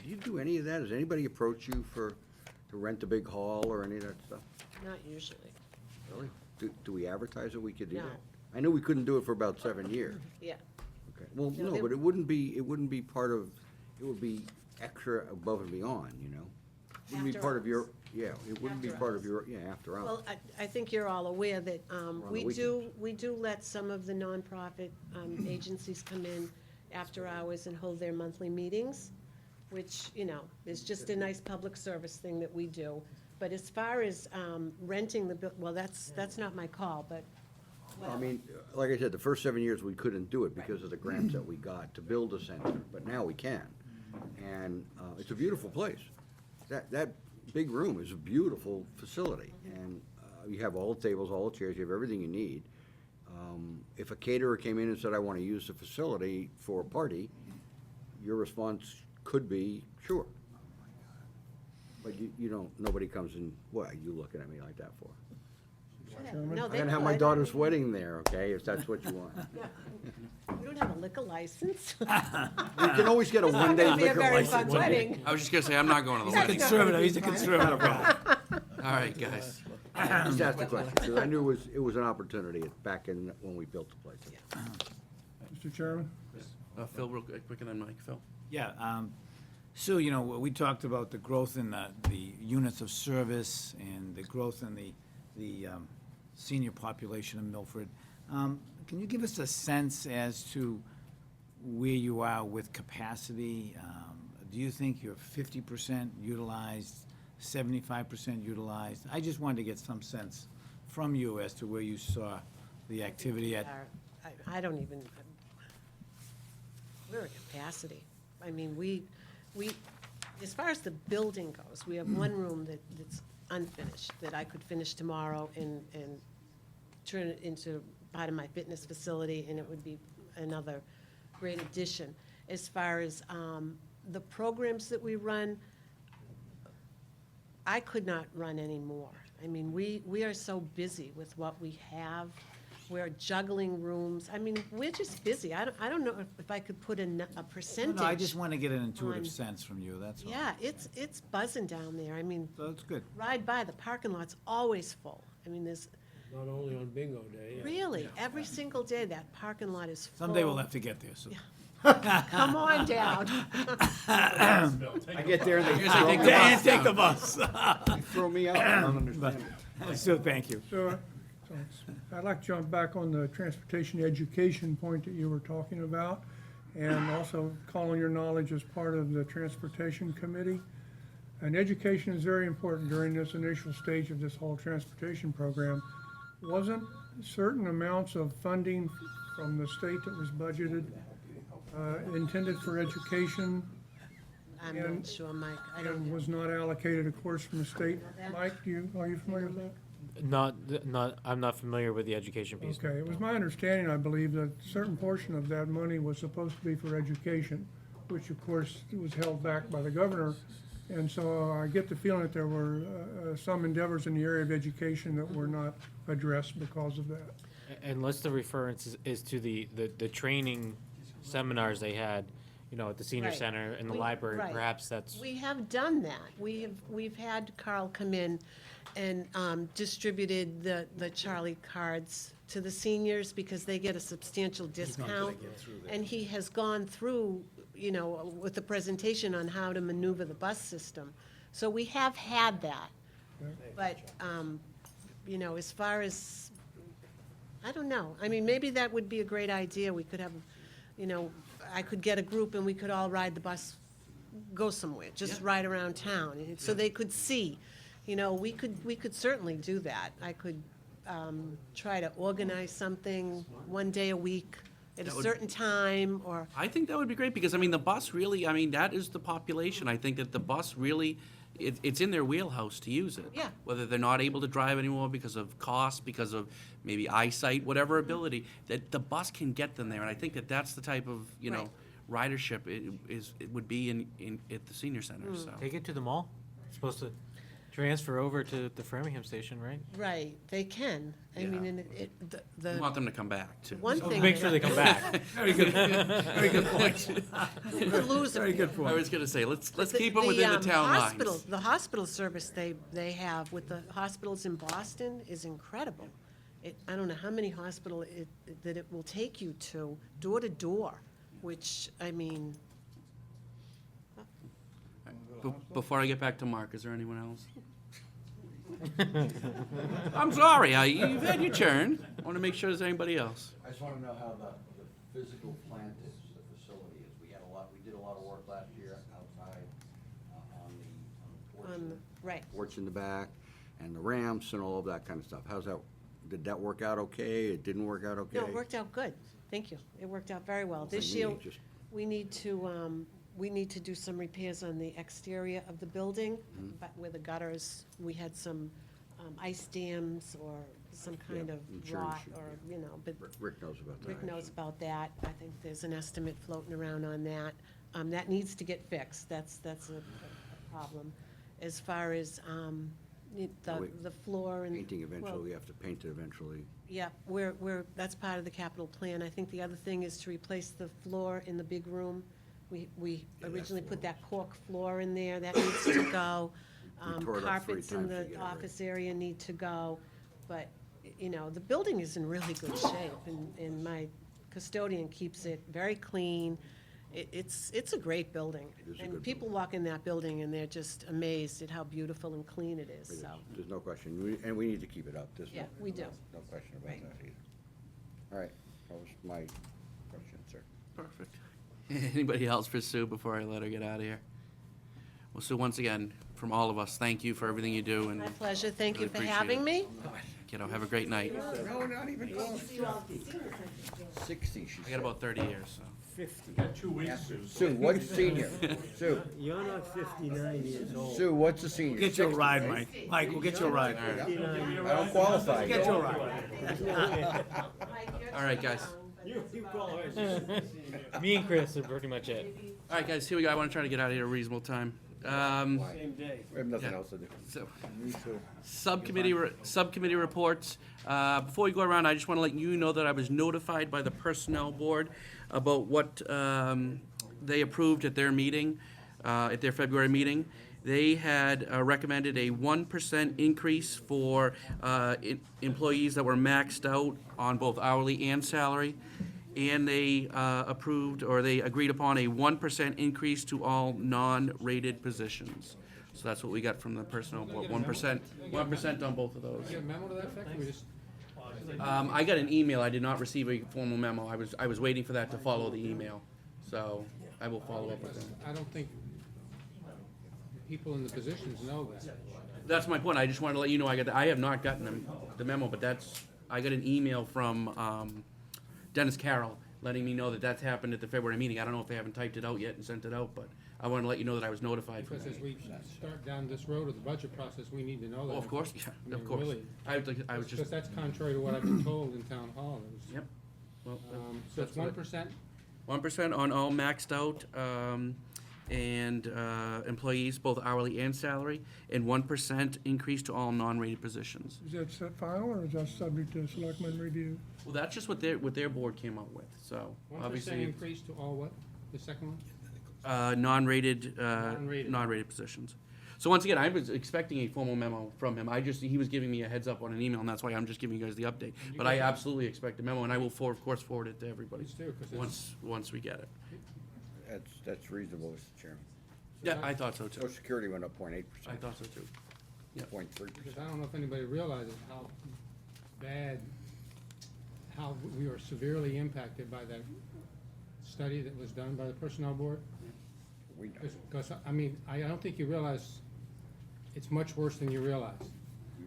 Do you do any of that? Does anybody approach you to rent a big hall or any of that stuff? Not usually. Really? Do we advertise that we could do No. that? I knew we couldn't do it for about 7 years. Yeah. Okay, well, No, no, they- but it wouldn't be part of, it would be extra above and beyond, Wouldn't be After part of your, hours. yeah, it wouldn't be After part of hours. your, yeah, after hours. Well, I think you're all aware that the we do let some of the nonprofit agencies come in after hours and hold their monthly meetings, which, is just a nice public service thing that we do. But as far as renting well, that's not my call, but. I mean, like I said, the first 7 years, we couldn't do it because of the grants that we got to build a center, but now we can. And it's a beautiful place. That big room is a beautiful facility, and you have all the tables, all the chairs, you have everything you need. If a caterer came in and said, I want to use the facility for a party, your response could be, sure. But you don't, nobody comes in, what are you looking at me like that for? No, I'm they gonna have my could. daughter's wedding there, okay, if that's what you want. We don't have a liquor license. You can always get a one-day It'll be a liquor very license. fun wedding. I was just gonna say, I'm not going to the wedding. Conservative, he's a conservative guy. All right, guys. Just ask the question, because I knew it was an opportunity back in, when we built the place. Mr. Chairman? Phil, real quick, and then Mike. Phil? Yeah, Sue, we talked about the growth in the units of service and the growth in the senior population in Milford. Can you give us a sense as to where you are with capacity? Do you think you're 50% utilized, 75% utilized? I just wanted to get some sense from you as to where you saw the activity at. I don't even, we're at capacity. I mean, we, as far as the building goes, we have one room that's unfinished, that I could finish tomorrow and turn it into part of my fitness facility, and it would be another great addition. As far as the programs that we run, I could not run any more. I mean, we are so busy with what we have. We're juggling rooms. I mean, we're just busy. I don't know if I could put a percentage. No, I just want to get an intuitive on- sense from you, that's all. Yeah, it's buzzing down there. I mean, So that's good. ride by, the parking lot's always full. I mean, there's, Not only on bingo day. really, every single day, that parking lot is full. Someday we'll have to get there, so. Come on down. I get there and they Usually take the bus. Take the bus. You throw me out, I don't understand. So, thank you. So I'd like to jump back on the transportation education point that you were talking about, and also call on your knowledge as part of the transportation committee. And education is very important during this initial stage of this whole transportation program. Wasn't certain amounts of funding from the state that was budgeted intended for education I'm And- not sure, Mike. I don't and know. was not allocated, of course, from the state? Mike, are you familiar with that? I'm not familiar with the education piece. Okay, it was my understanding, I believe, that a certain portion of that money was supposed to be for education, which of course was held back by the governor. And so I get the feeling that there were some endeavors in the area of education that were not addressed because of that. Unless the reference is to the training seminars they had, at the senior Right. center and the We- library, right. perhaps that's. We have done that. We've had Carl come in and distributed the Charlie cards to the seniors because they get a substantial discount. And he has gone through, with the presentation on how to maneuver the bus system. So we have had that. But, as far as, I don't know. I mean, maybe that would be a great idea. We could have, I could get a group and we could all ride the bus, go somewhere, just ride around town, and so they could see. We could certainly do that. I could try to organize something one day a week at a That would- certain time, or, I think that would be great, because, the bus really, that is the population. I think that the bus really, it's in their wheelhouse to use it. Yeah. Whether they're not able to drive anymore because of cost, because of maybe eyesight, whatever ability, that the bus can get them there. And I think that that's the type of, Right. ridership it would be at the senior center, so. Take it to the mall. It's supposed to transfer over to the Framingham station, right? right, they can. I mean, and We want them to come back, too. one thing. Make sure they come back. Very good point. You could lose Very good I point. was gonna say, let's The- keep them within the town hospital- lines. The hospital service they have with the hospitals in Boston is incredible. I don't know how many that it will take you to, door to door, which, Before I get back to Mark, is there anyone else? I'm sorry, you've had your turn. I want to make sure there's anybody else. I just want to know how the physical plant is, the facility is. We did a lot of work last year outside on the right. porch in the back and the ramps and all of that kind of stuff. How's that, did that work out okay? It didn't work out okay? No, it worked out good. Thank you. It worked out very well. Same This year, meeting, just- we need to do some repairs on the exterior of the building, but where the gutters, we had some ice dams or some kind Yeah, of insurance rot, should or, be- but Rick knows about that. Rick knows about that. I think there's an estimate floating around on that. That needs to get fixed. That's a problem. As far as the floor and. Painting well, eventually, we have to paint it eventually. yeah, that's part of the capital plan. I think the other thing is to replace the floor in the big room. We originally put that cork floor in there, that needs to go. We tore it up 3 Carpets in times to the get it right. office area need to go. But, the building is in really good shape, and my custodian keeps it very clean, It's a great building. is a And good people walk in that building and they're just amazed at how beautiful and clean it is, so. There's no question, and we need to keep it up. There's no- Yeah, we do. No question about Right. that either. All right, that was my question, sir. Perfect. Anybody else for Sue before I let her get out of here? Well, Sue, once again, from all of us, thank you for everything you do, and My pleasure, thank you Really for appreciate having it. me. kiddo, have a great night. No, not even close. 60, she I said. got about 30 years, so. 50. Sue, what's senior? Sue, You're not 59 years old. Sue, what's a senior? Get you a 60, ride, right? Mike. Mike, we'll get you a ride. I don't qualify. Get you a ride. All right, guys. You call her. Me and Chris are pretty much it. All right, guys, here we go. I want to try to get out of here at a reasonable time. Same day. We have nothing Yeah. else to do. So, subcommittee reports. Before we go around, I just want to let you know that I was notified by the Personnel Board about what they approved at their meeting, at their February meeting. They had recommended a 1% increase for employees that were maxed out on both hourly and salary. And they approved, or they agreed upon a 1% increase to all non-rated positions. So that's what we got from the Personnel Board, 1%, 1% on both of those. Get a memo to that effect? We just, I got an email, I did not receive a formal memo, I was waiting for that to follow the email, so I will follow up with them. I don't think people in the positions know that. That's my point, I just wanted to let you know, I have not gotten the memo, but I got an email from Dennis Carroll letting me know that that's happened at the February meeting. I don't know if they haven't typed it out yet and sent it out, but I wanted to let you know that I was notified from Because that. as we start down this road of the budget process, we need to know that. Oh, of course, I yeah, of mean, course. really. I was Because just, that's contrary to what I've been told in town hall. It was, yep. Well, So it's 1%? 1% on all maxed out and employees, both hourly and salary, and 1% increase to all non-rated positions. Is that set final, or is that subject to selectmen review? Well, that's just what their board came up with, so 1% obviously, increase to all what? The second one? non-rated, Non-rated. non-rated positions. So once again, I was expecting a formal memo from him. He was giving me a heads up on an email, and that's why I'm just giving you guys the update. But I absolutely expect a memo, and I will, of course, forward it to everybody, Please do, 'cause it's- once we get it. That's reasonable, Mr. Chairman. Yeah, I thought so too. Social Security went up 0.8%. I thought so too. Yeah. 0.3%. Because I don't know if anybody realizes how bad, how we were severely impacted by that study that was done by the Personnel Board. We know. Because, I mean, I don't think you realize, it's much worse than you realize.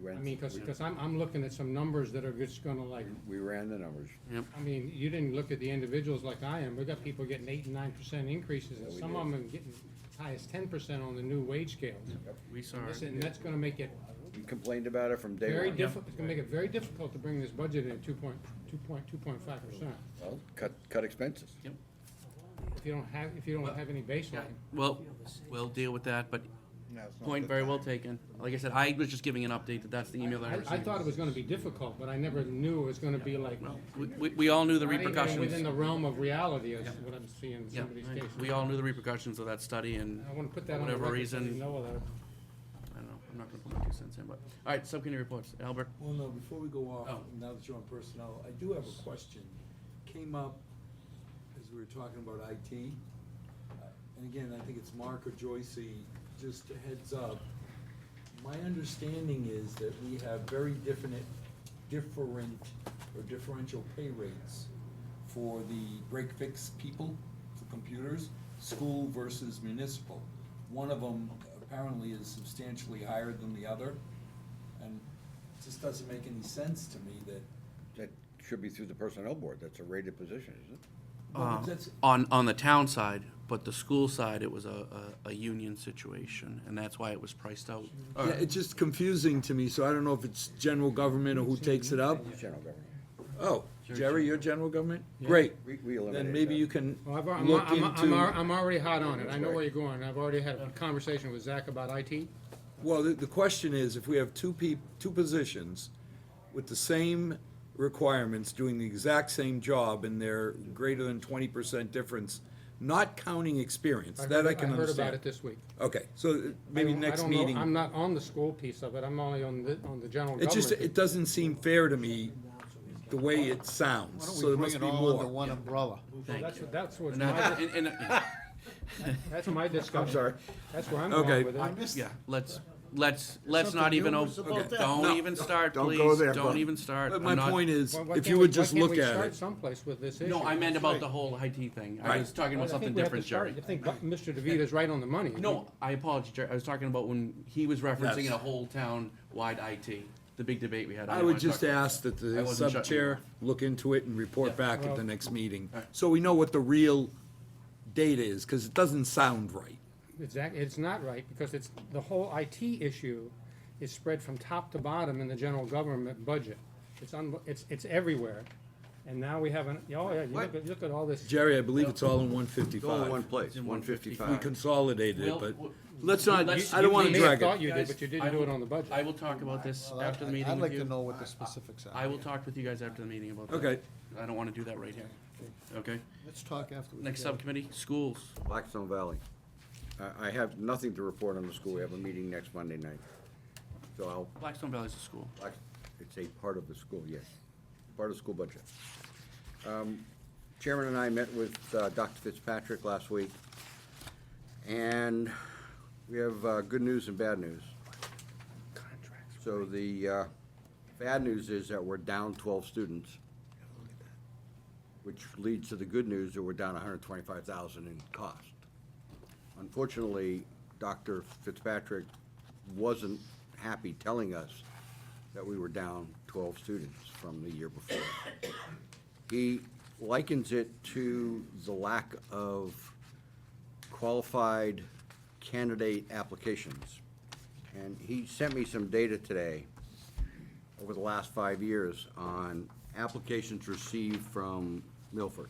We I went- mean, because I'm looking at some numbers that are just gonna like, We ran the numbers. I mean, you didn't look at the individuals like I am. We got people getting 8 and 9% increases, and we some did. of them are getting as high as 10% on the new wage scales. We saw This- it. And that's gonna make it We complained about it from day very one. difficult, it's gonna make it very difficult to bring this budget in at 2.5%. Well, cut expenses. If you don't have any baseline. Well, we'll deal with that, but point very well taken. Like I said, I was just giving an update that that's the email that I I received. thought it was gonna be difficult, but I never knew it was gonna be like, We all knew the not even repercussions. within the realm of reality is what I'm seeing in Yeah, some of these cases. we all knew the repercussions of that study, and I wanna put that for on the whatever record so you reason, know that. I don't know, I'm not gonna put my 2 cents in, but, all right, subcommittee reports. Albert? Well, no, before we go off, Oh. now that you're on personnel, I do have a question. Came up as we were talking about IT. And again, I think it's Mark or Joyce, just a heads up. My understanding is that we have very differential pay rates for the break-fix people, for computers, school versus municipal. One of them apparently is substantially higher than the other, and it just doesn't make any sense to me that. That should be through the Personnel Board. That's a rated position, isn't it? Well, that's- On the town side, but the school side, it was a union situation, and that's why it was priced out. Yeah, it's just confusing to me, so I don't know if it's general government or who takes it up. General government. Oh, Jerry, you're general government? Great. We eliminated Then maybe that. you can Well, I'm look into. already hot on it. I know where you're going. I've already had a conversation with Zach about IT. Well, the question is, if we have two positions with the same requirements, doing the exact same job, and they're greater than 20% difference, not counting experience, that I can I heard understand. about it this week. Okay, so maybe I don't next know- meeting. I'm not on the school piece of it. I'm only on the general It's just, government. it doesn't seem fair to me the way it sounds, Why don't so we there bring must it be all under more. one umbrella? That's what's And my, that- and- that's my discussion. I'm sorry. That's where I'm Okay. going with it. I missed Yeah, it. let's not something even, humorous about that? don't No. even start, Don't please, go there, don't bud. even start. But I'm my not- point is, Why if can't you we- would just why can't look we at start it. someplace with this issue? No, I meant about Right. the whole IT thing. I Right. was talking Well, about I something think we have to different, start. Jerry. I think Mr. DeVita's right on the money. No, I apologize, Jerry. I was talking about when he was referencing Yes. a whole town-wide IT, the big debate we had. I didn't would wanna just talk- ask that I the wasn't shutting sub-chair you look into it and report Yeah. back at Well- the next meeting, Alright. so we know what the real data is, because it doesn't sound right. Exactly, it's not right, because it's, the whole IT issue is spread from top to bottom in the general government budget. It's everywhere, and now we have you look at all this. Jerry, I believe it's all in one It's all in fifty-five. one place, one We fifty-five. consolidated it, Well, but well, let's not, let's- I don't wanna You may have drag thought it. you did, but you didn't do it on the budget. I will talk about this Well, after the meeting I'd with like to you. know what the specifics are. I will talk with you guys after the meeting about that. Okay. I don't wanna do that right here. Okay? Let's talk afterwards. Next Yeah. subcommittee, schools. Blackstone Valley. I have nothing to report on the school. We have a meeting next Monday night. So I'll, Blackstone Valley's a school. it's a part of the school, yes, part of the school budget. Chairman and I met with Dr. Fitzpatrick last week, and we have good news and bad news. So the bad news is that we're down 12 students, which leads to the good news that we're down 125,000 in cost. Unfortunately, Dr. Fitzpatrick wasn't happy telling us that we were down 12 students from the year before. He likens it to the lack of qualified candidate applications. And he sent me some data today over the last 5 years on applications received from Milford.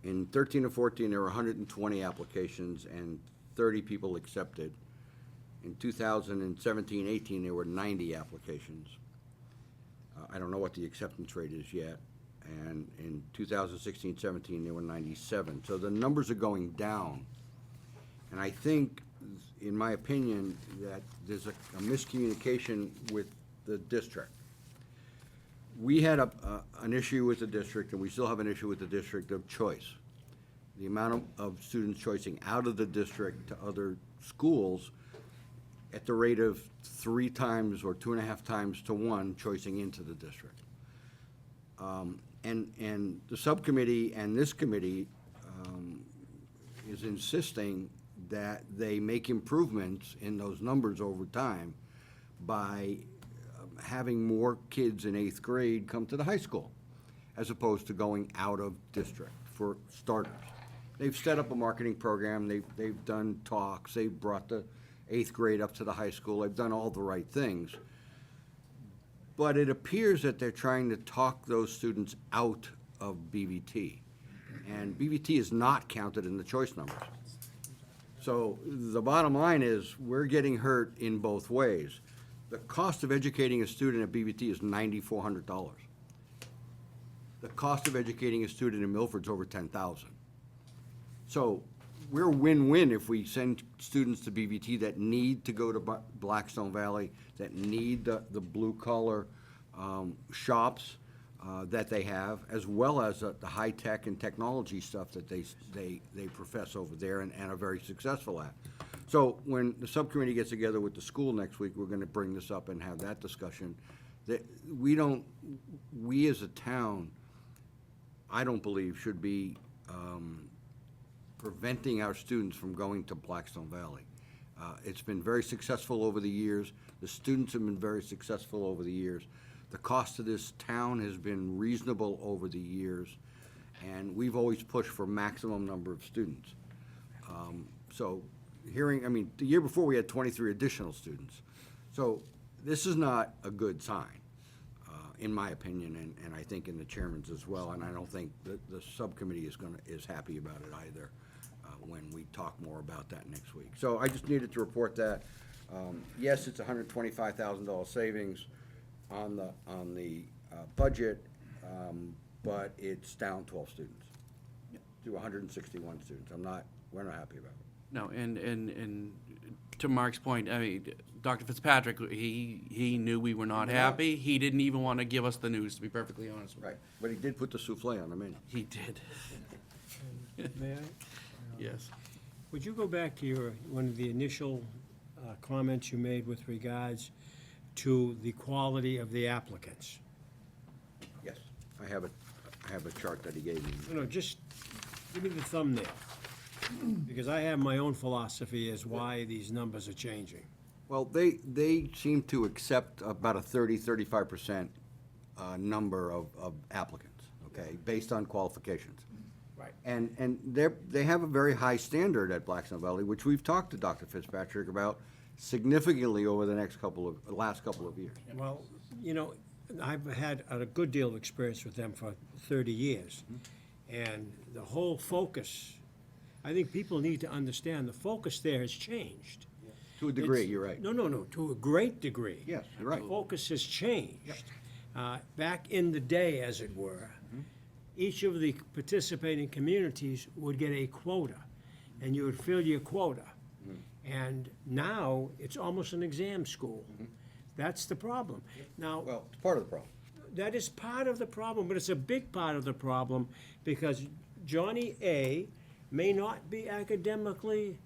In 13 and 14, there were 120 applications and 30 people accepted. In 2017-18, there were 90 applications. I don't know what the acceptance rate is yet. And in 2016-17, there were 97. So the numbers are going down. And I think, in my opinion, that there's a miscommunication with the district. We had an issue with the district, and we still have an issue with the district of choice. The amount of students choicing out of the district to other schools at the rate of 3 times or 2.5 times to 1 choicing into the district. And the subcommittee and this committee is insisting that they make improvements in those numbers over time by having more kids in 8th grade come to the high school, as opposed to going out of district, for starters. They've set up a marketing program, they've done talks, they've brought the 8th grade up to the high school, they've done all the right things. But it appears that they're trying to talk those students out of BVT. And BVT is not counted in the choice numbers. So the bottom line is, we're getting hurt in both ways. The cost of educating a student at BVT is $9,400. The cost of educating a student in Milford's over $10,000. So we're win-win if we send students to BVT that need to go to Blackstone Valley, that need the blue-collar shops that they have, as well as the high-tech and technology stuff that they profess over there and are very successful at. So when the subcommittee gets together with the school next week, we're gonna bring this up and have that discussion. That we as a town, I don't believe, should be preventing our students from going to Blackstone Valley. It's been very successful over the years. The students have been very successful over the years. The cost of this town has been reasonable over the years, and we've always pushed for maximum number of students. So the year before, we had 23 additional students. So this is not a good sign, in my opinion, and I think in the chairman's as well, and I don't think the subcommittee is happy about it either, when we talk more about that next week. So I just needed to report that. Yes, it's $125,000 savings on the budget, but it's down 12 students to 161 students. We're not happy about it. No, and to Mark's point, I mean, Dr. Fitzpatrick, he knew we were not happy. He didn't even want to give us the news, to be perfectly honest with you. Right, but he did put the souffle on the menu. He did, May I? yes. Would you go back to one of the initial comments you made with regards to the quality of the applicants? Yes, I have a chart that he gave me. No, just give me the thumbnail, because I have my own philosophy as why these numbers are changing. Well, they seem to accept about a 35% number of applicants, okay, based on qualifications. Right. And they have a very high standard at Black Snow Valley, which we've talked to Dr. Fitzpatrick about significantly over the last couple of years. Well, you know, I've had a good deal of experience with them for 30 years. And the whole focus, I think people need to understand, the focus there has changed. To a degree, It's- you're right. No, to a great degree. Yes, you're right. The focus has changed. Back in the day, as it were, each of the participating communities would get a quota, and you would fill your quota. And now, it's almost an exam school. That's the problem. Now, Well, it's part of the problem. that is part of the problem, but it's a big part of the problem, because Johnny A. may not be academically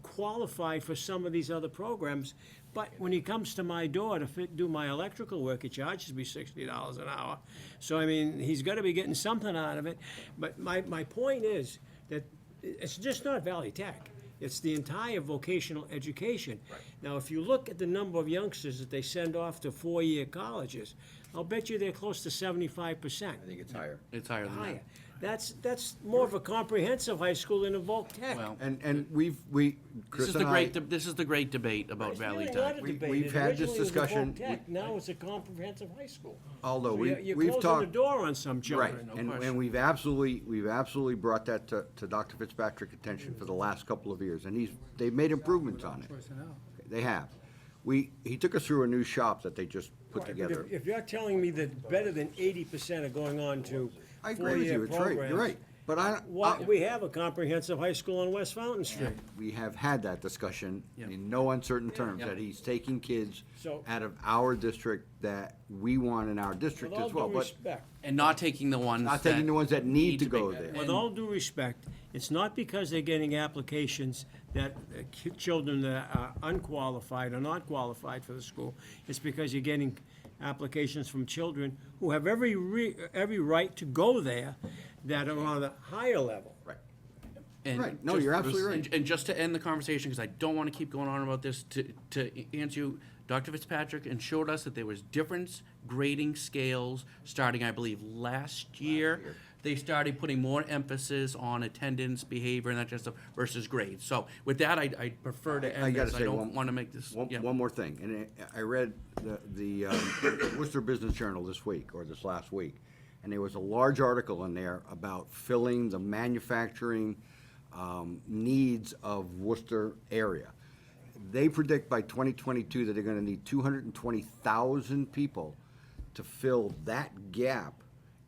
qualified for some of these other programs, but when he comes to my door to do my electrical work, he charges me $60 an hour. So, I mean, he's gotta be getting something out of it. But my point is that it's just not Valley Tech. It's the entire vocational education. Now, if you look at the number of youngsters that they send off to four-year colleges, I'll bet you they're close to 75%. I think it's higher. It's higher than that. Higher. That's more of a comprehensive high school than a Voc Tech. Well, And Chris this is the and I. this is the great debate about It's Valley really Tech. not a We- debate. we've It had this originally was a Voc discussion. Tech. Now it's a comprehensive high school. Although So you're we've closing talked. the door on some Right, children. and question. we've absolutely brought that to Dr. Fitzpatrick's attention for the last couple of years, and they've made improvements on it. They have. He took us through a new shop that they just put Right, but together. If you're telling me that better than 80% are going on to I agree with four-year you, it's right, programs. you're right. But We have a comprehensive high school on West Fountain Street. we have had that discussion Yep. in no uncertain terms, Yep. that he's taking kids So- out of our district that we want in our district With all as well. due But respect, And not taking the ones not taking the ones that need to go there. with all due respect, it's not because they're getting applications that children that are unqualified or not qualified for the school. It's because you're getting applications from children who have every right to go there that are on a higher level. Right. And Right. No, just- you're absolutely right. And just to end the conversation, because I don't want to keep going on about this, to answer you, Dr. Fitzpatrick assured us that there was different grading scales starting, I believe, last year. They started putting more emphasis on attendance, behavior, and that kind of stuff versus grades. So with that, I prefer to I end gotta this. I say don't want to make this, yeah. One more thing, and I read the Worcester Business Journal this week, or this last week, and there was a large article in there about filling the manufacturing needs of Worcester area. They predict by 2022 that they're gonna need 220,000 people to fill that gap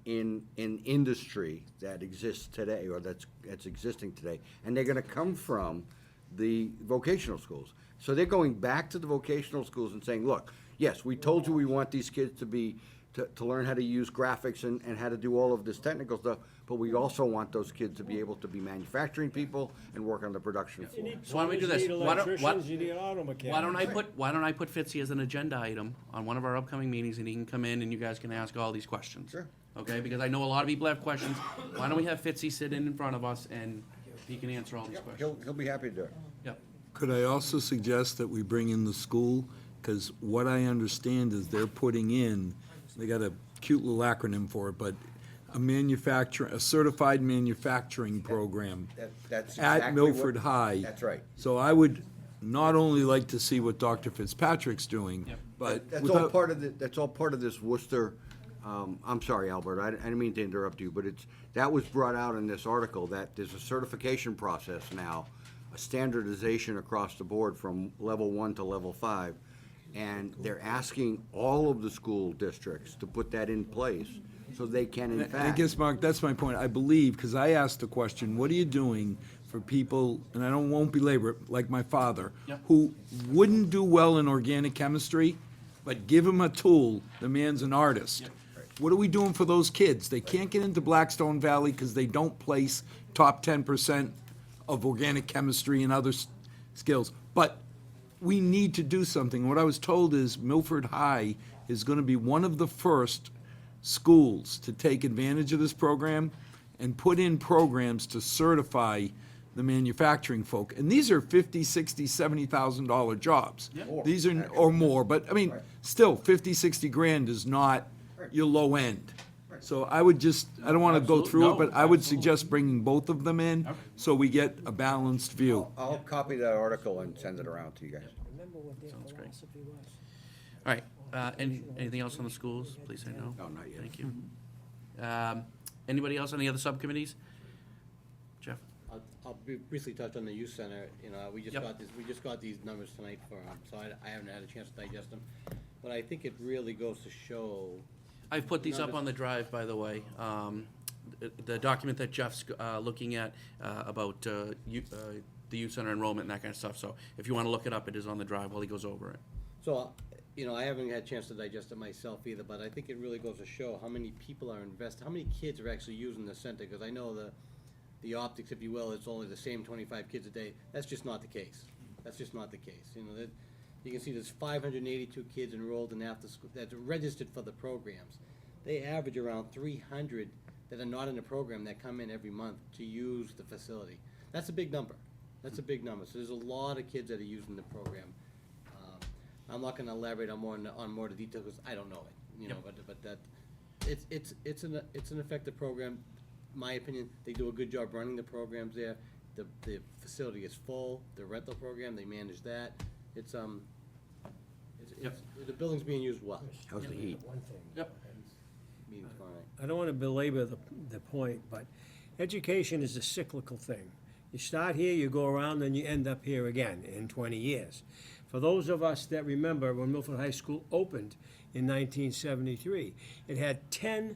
in industry that exists today, or that's existing today, and they're gonna come from the vocational schools. So they're going back to the vocational schools and saying, look, yes, we told you we want these kids to learn how to use graphics and how to do all of this technical stuff, but we also want those kids to be able to be manufacturing people and work on the production You floor. need So why don't we do plumbers, this? you need Why don't- electricians, you need auto mechanics. Why don't I put Fitzy as an agenda item on one of our upcoming meetings, and he can come in and you guys can ask all these questions? Sure. Okay, because I know a lot of people have questions. Why don't we have Fitzy sit in front of us and he can answer all these questions? He'll be happy to do it. Yep. Could I also suggest that we bring in the school? Because what I understand is they're putting in, they got a cute little acronym for it, but a certified manufacturing program That's at exactly what- Milford High. That's right. So I would not only like to see what Dr. Fitzpatrick's doing, but That's all without, part of this Worcester, I'm sorry, Albert, I didn't mean to interrupt you, but that was brought out in this article, that there's a certification process now, a standardization across the board from level 1 to level 5, and they're asking all of the school districts to put that in place so they can in And I fact. guess, Mark, that's my point. I believe, because I asked the question, what are you doing for people, and won't belabor it, like my father, Yep. who wouldn't do well in organic chemistry, but give him a tool, the man's an artist. What are we doing for those kids? They can't get into Blackstone Valley because they don't place top 10% of organic chemistry and other skills. But we need to do something. What I was told is Milford High is going to be one of the first schools to take advantage of this program and put in programs to certify the manufacturing folk. And these are $50,000, $60,000, $70,000 jobs. These are, or more, but I mean, still, 50, 60 grand is not your low end. So I would just, I don't want to go Absolutely. through it, No, but I would absolutely. suggest bringing both of them in Okay. so we get a balanced view. I'll copy that article and send it around to you guys. Sounds great. All right, anything else on the schools? Please say no. No, not yet. Thank you. Anybody else on the other subcommittees? Jeff? I'll briefly touch on the youth center. You know, we just Yep. got these numbers tonight for, so I haven't had a chance to digest them. But I think it really goes to show. I've put these up on the drive, by the way. The document that Jeff's looking at about the youth center enrollment and that kind of stuff. So if you want to look it up, it is on the drive while he goes over it. So, you know, I haven't had a chance to digest it myself either, but I think it really goes to show how many people are invested, how many kids are actually using the center, because I know the optics, if you will, it's only the same 25 kids a day. That's just not the case. That's just not the case. You know, that, you can see there's 582 kids enrolled in after school, that's registered for the programs. They average around 300 that are not in the program that come in every month to use the facility. That's a big number. That's a big number. So there's a lot of kids that are using the program. I'm not gonna elaborate on more of the detail because I don't know it, you know, but that, it's an effective program. My opinion, they do a good job running the programs there. The facility is full, the rental program, they manage that. The building's being used well. How's the heat? Yep. Meeting's fine. I don't want to belabor the point, but education is a cyclical thing. You start here, you go around, then you end up here again in 20 years. For those of us that remember when Milford High School opened in 1973, it had 10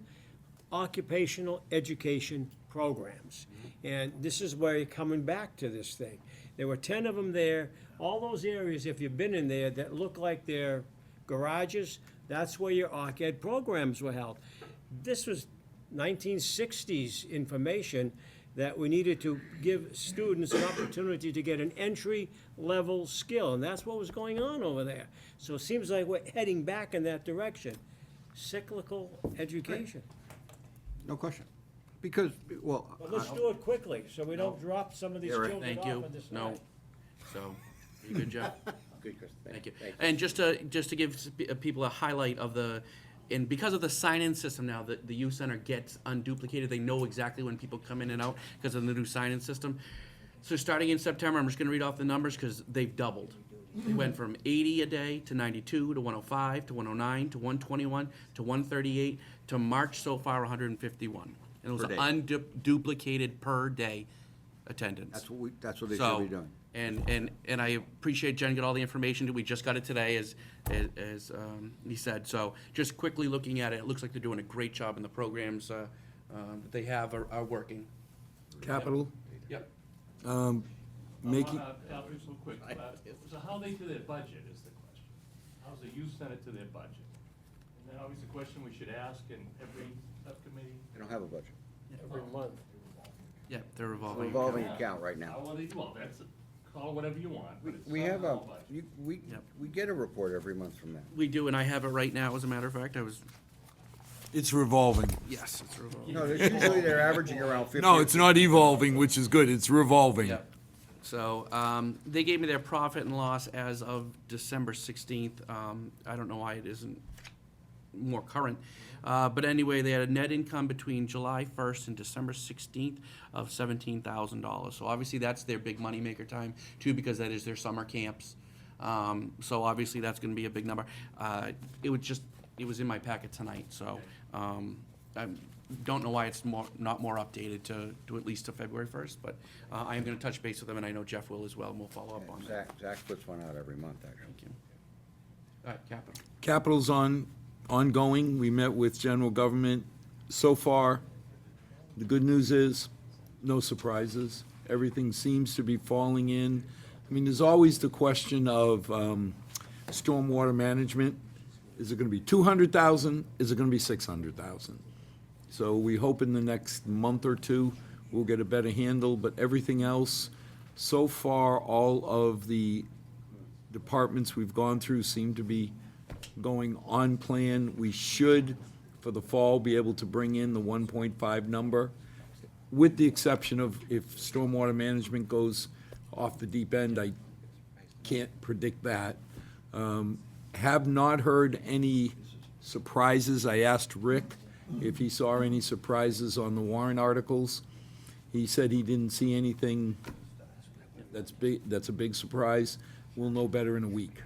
occupational education programs. And this is where you're coming back to this thing. There were 10 of them there. All those areas, if you've been in there, that look like they're garages, that's where your OCC programs were held. This was 1960s information that we needed to give students an opportunity to get an entry-level skill, and that's what was going on over there. So it seems like we're heading back in that direction. Cyclical education. No question. Because, well. But let's do it quickly, so we don't drop some of these Yeah, right. children Thank off you. on this No. side. So, you good, Jeff? Good, Chris. Thank you. And just to give people a highlight of and because of the sign-in system now, the youth center gets unduplicated. They know exactly when people come in and out because of the new sign-in system. So starting in September, I'm just gonna read off the numbers because they've doubled. They went from 80 a day to 92 to 105 to 109 to 121 to 138 to March so far 151. And it was Per day. unduplicated per day attendance. That's what they should So, be doing. and I appreciate Jen got all the information. We just got it today, as he said. So just quickly looking at it, it looks like they're doing a great job, and the programs that they have are working. Capital, Yep. making, Just real quick, so how they do their budget is the question. How's the youth center to their budget? And then always the question we should ask in every subcommittee. They don't have a budget. Every month. Yeah, they're It's a revolving. revolving account right now. Well, that's, call it whatever you want, but it's We have a, somehow budget. Yep. we get a report every month from them. We do, and I have it right now. As a matter of fact, it's revolving. yes, it's revolving. No, there's usually they're averaging around 50. No, it's not evolving, which is good, it's revolving. Yep. So, they gave me their profit and loss as of December 16th. I don't know why it isn't more current. But anyway, they had a net income between July 1st and December 16th of $17,000. So obviously that's their big moneymaker time too, because that is their summer camps. So obviously that's gonna be a big number. It was in my packet tonight, so, I don't know why it's not more updated to at least to February 1st, but, I am gonna touch base with them, and I know Jeff will as well, and we'll follow up on that. Zach puts one out every month, actually. Thank you. All right, capital. Capital's ongoing. We met with general government so far, the good news is, no surprises. Everything seems to be falling in. I mean, there's always the question of stormwater management. Is it gonna be 200,000? Is it gonna be 600,000? So we hope in the next month or two, we'll get a better handle, but everything else, so far, all of the departments we've gone through seem to be going on plan. We should, for the fall, be able to bring in the 1.5 number, with the exception of if stormwater management goes off the deep end, I can't predict that. Have not heard any surprises. I asked Rick if he saw any surprises on the warrant articles. He said he didn't see anything that's a big surprise. We'll know better in a week.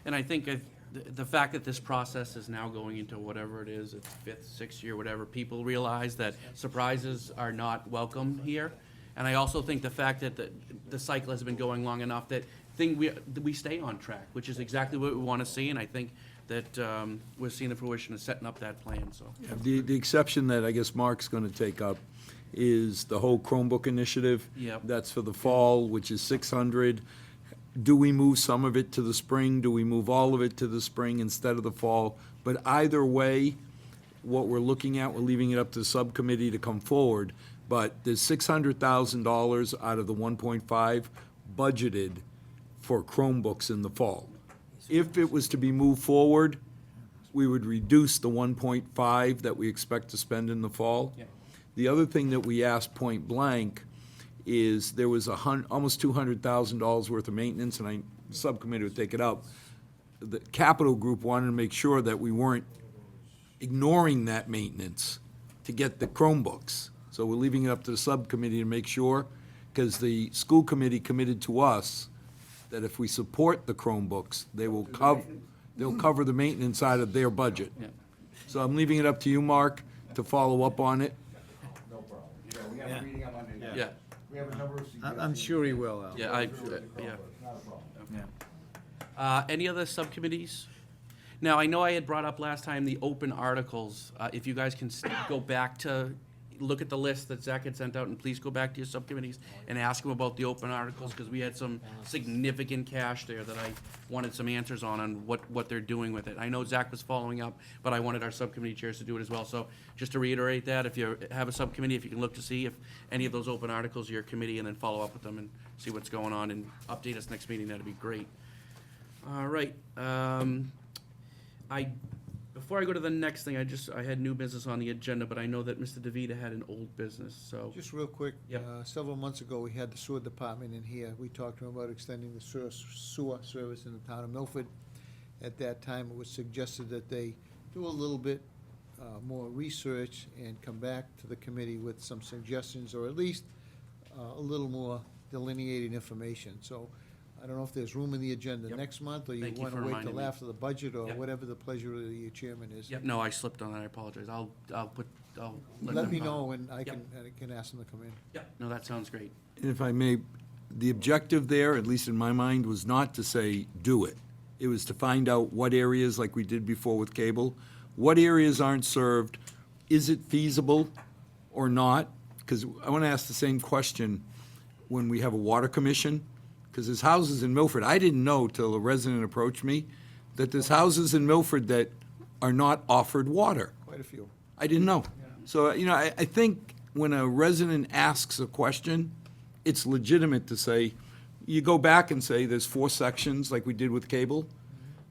And I think the fact that this process is now going into whatever it is, its fifth, sixth year, whatever, people realize that surprises are not welcome here. And I also think the fact that the cycle has been going long enough that we stay on track, which is exactly what we want to see. And I think that we're seeing the fruition of setting up that plan, so. The exception that I guess Mark's gonna take up is the whole Chromebook initiative. Yep. That's for the fall, which is 600. Do we move some of it to the spring? Do we move all of it to the spring instead of the fall? But either way, what we're looking at, we're leaving it up to the subcommittee to come forward. But there's $600,000 out of the 1.5 budgeted for Chromebooks in the fall. If it was to be moved forward, we would reduce the 1.5 that we expect to spend in the fall. Yeah. The other thing that we asked point blank is there was almost $200,000 worth of maintenance, and the subcommittee would take it up. The capital group wanted to make sure that we weren't ignoring that maintenance to get the Chromebooks. So we're leaving it up to the subcommittee to make sure, because the school committee committed to us that if we support the Chromebooks, they'll cover the maintenance out of their budget. Yeah. So I'm leaving it up to you, Mark, to follow up on it. No problem. Yeah, we have a meeting on Monday night. Yeah, We have a number of suggestions. I'm sure he will, Al. yeah, Not a problem. Yeah. any other subcommittees? Now, I know I had brought up last time the open articles. If you guys can go back to, look at the list that Zach had sent out, and please go back to your subcommittees and ask them about the open articles, because we had some significant cash there that I wanted some answers on what they're doing with it. I know Zach was following up, but I wanted our subcommittee chairs to do it as well. So just to reiterate that, if you have a subcommittee, if you can look to see if any of those open articles are your committee, and then follow up with them and see what's going on and update us next meeting, that'd be great. All right, before I go to the next thing, I had new business on the agenda, but I know that Mr. DeVita had an old business, so. Just real quick, Yep. Several months ago, we had the sewer department in here. We talked to them about extending the sewer service in the town of Milford. At that time, it was suggested that they do a little bit more research and come back to the committee with some suggestions, or at least a little more delineating information. So I don't know if there's room in the agenda Yep. next month, or you Thank you want for to wait reminding till me. after the budget, or Yep. whatever the pleasure of your chairman is. Yep, no, I slipped on that, I apologize. I'll let Let them me know. know, and I Yep. can ask them to come in. Yep, no, that sounds great. And if I may, the objective there, at least in my mind, was not to say, do it. It was to find out what areas, like we did before with cable, what areas aren't served, is it feasible or not? Because I want to ask the same question when we have a water commission, because there's houses in Milford, I didn't know till a resident approached me, that there's houses in Milford that are not offered water. Quite a few. I didn't know. So, I think when a resident asks a question, it's legitimate to say, you go back and say, there's 4 sections, like we did with cable.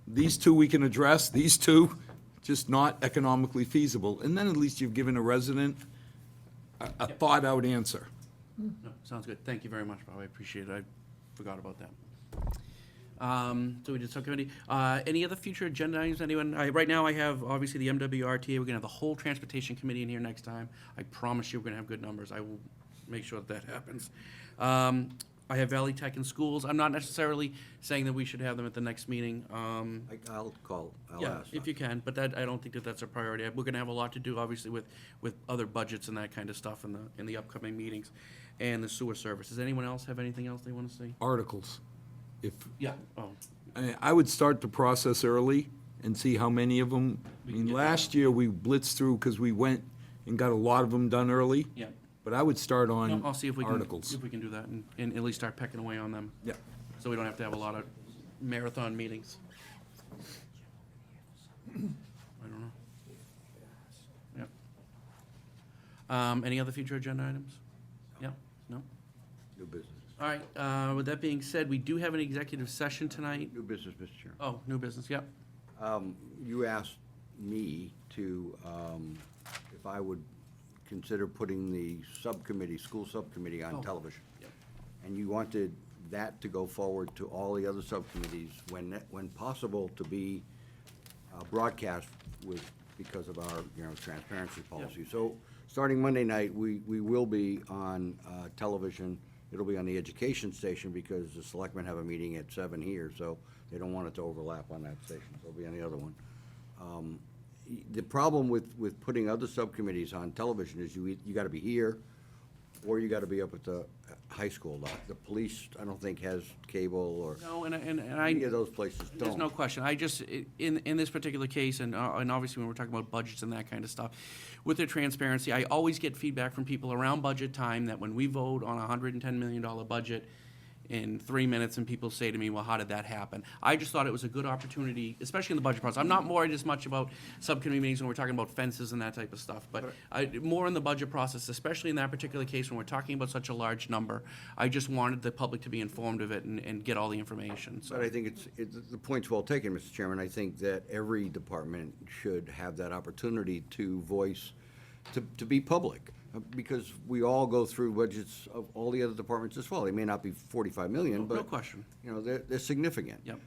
These 2 we can address, these 2, just not economically feasible. And then at least you've given a resident a thought-out answer. No, sounds good. Thank you very much, Bob. I appreciate it. I forgot about that. So we did subcommittee. Any other future agenda items, anyone? Right now, I have, obviously, the MWRTA. We're gonna have the whole transportation committee in here next time. I promise you, we're gonna have good numbers. I will make sure that happens. I have Valley Tech and schools. I'm not necessarily saying that we should have them at the next meeting. I'll Yeah, ask. if you can, but I don't think that that's a priority. We're gonna have a lot to do, obviously, with other budgets and that kind of stuff in the upcoming meetings, and the sewer service. Does anyone else have anything else they wanna see? Articles. Yeah, oh, I would start the process early and see how many of them. I We can mean, get last year, we blitzed through because we went and got a lot of them done early. Yeah. But I would start No, on I'll see if we can, articles. if we can do that and at least start pecking away on them. Yeah. So we don't have to have a lot of marathon meetings. I don't know. Yep. Any other future agenda items? Yeah, no? New business. All right, with that being said, we do have an executive session tonight. New business, Mr. Chairman. Oh, new business, yep. You asked me to, if I would consider putting the subcommittee, school subcommittee on Oh. television. Yep. And you wanted that to go forward to all the other subcommittees when possible to be broadcast because of our, transparency policy. So, starting Monday night, we will be on television. It'll be on the education station because the selectmen have a meeting at 7 here, so they don't want it to overlap on that station. So it'll be on the other one. The problem with putting other subcommittees on television is you gotta be here, or you gotta be up at the high school. The police, I don't think, has cable, or No, and any of those places don't. there's no question. I just, in this particular case, and obviously when we're talking about budgets and that kind of stuff, with the transparency, I always get feedback from people around budget time that when we vote on a $110 million budget in 3 minutes, and people say to me, well, how did that happen? I just thought it was a good opportunity, especially in the budget process. I'm not worried as much about subcommittee meetings when we're talking about fences and that type of stuff, but more in the budget process, especially in that particular case when we're talking about such a large number. I just wanted the public to be informed of it and get all the information, so. But I think the point's well taken, Mr. Chairman. I think that every department should have that opportunity to voice, to be public. Because we all go through budgets of all the other departments as well. They may not be 45 million, but. No question. They're significant. Yep.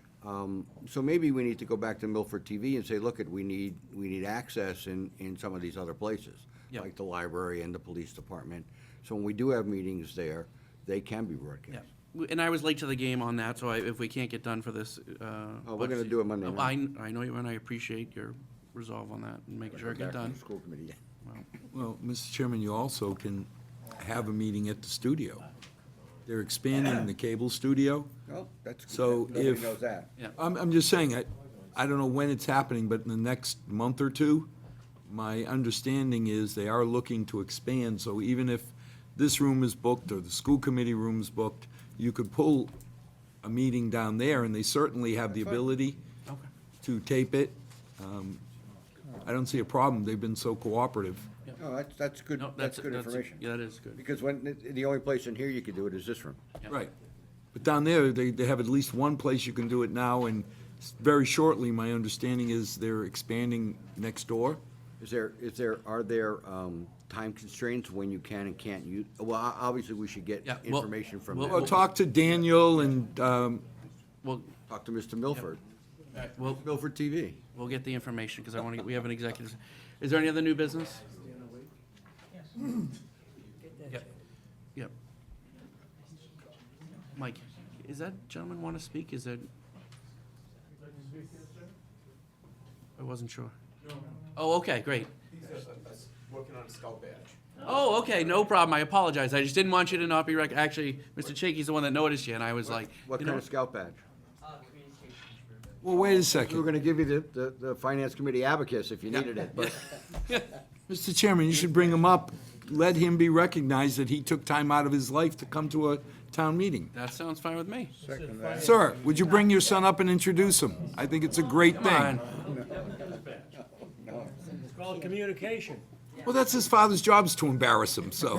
So maybe we need to go back to Milford TV and say, look, we need access in some of these other places. Yep. Like the library and the police department. So when we do have meetings there, they can be broadcast. Yeah, and I was late to the game on that, so if we can't get done for this, Oh, we're gonna do it Monday night. I know you, and I appreciate your resolve on that, and making sure it Back get to done. the School committee. Well, Mr. Chairman, you also can have a meeting at the studio. They're expanding the cable studio. Oh, that's, So nobody if- knows that. I'm just saying, I don't know when it's happening, but in the next month or two, my understanding is they are looking to expand, so even if this room is booked or the school committee room is booked, you could pull a meeting down there, and they certainly have the ability Okay. to tape it. I don't see a problem, they've been so cooperative. No, that's good, No, that's good information. Yeah, that is good. Because the only place in here you could do it is this room. Yeah. Right. But down there, they have at least one place you can do it now, and very shortly, my understanding is they're expanding next door. Are there time constraints when you can and can't use? Well, obviously, we should get Yeah, well, information from well, them. Well, talk to Daniel and, We'll, Talk to Mr. Milford, we'll, Milford TV. we'll get the information, because we have an executive. Is there any other new business? Yep, yep. Mike, is that gentleman want to speak? Is it? I wasn't sure. Oh, okay, great. Working on a scout badge. Oh, okay, no problem. I apologize. I just didn't want you to not be actually, Mr. Chakey's the one that noticed you, and I was like, What you kind know, of scout badge? well, wait a We were second. gonna give you the finance committee abacus if you needed it, but Mr. Chairman, you should bring him up. Let him be recognized that he took time out of his life to come to a town meeting. that sounds fine with me. Sir, would you bring your son up and introduce him? I think it's a great Come thing. on. It's called communication. Well, that's his father's job, is to embarrass him, so.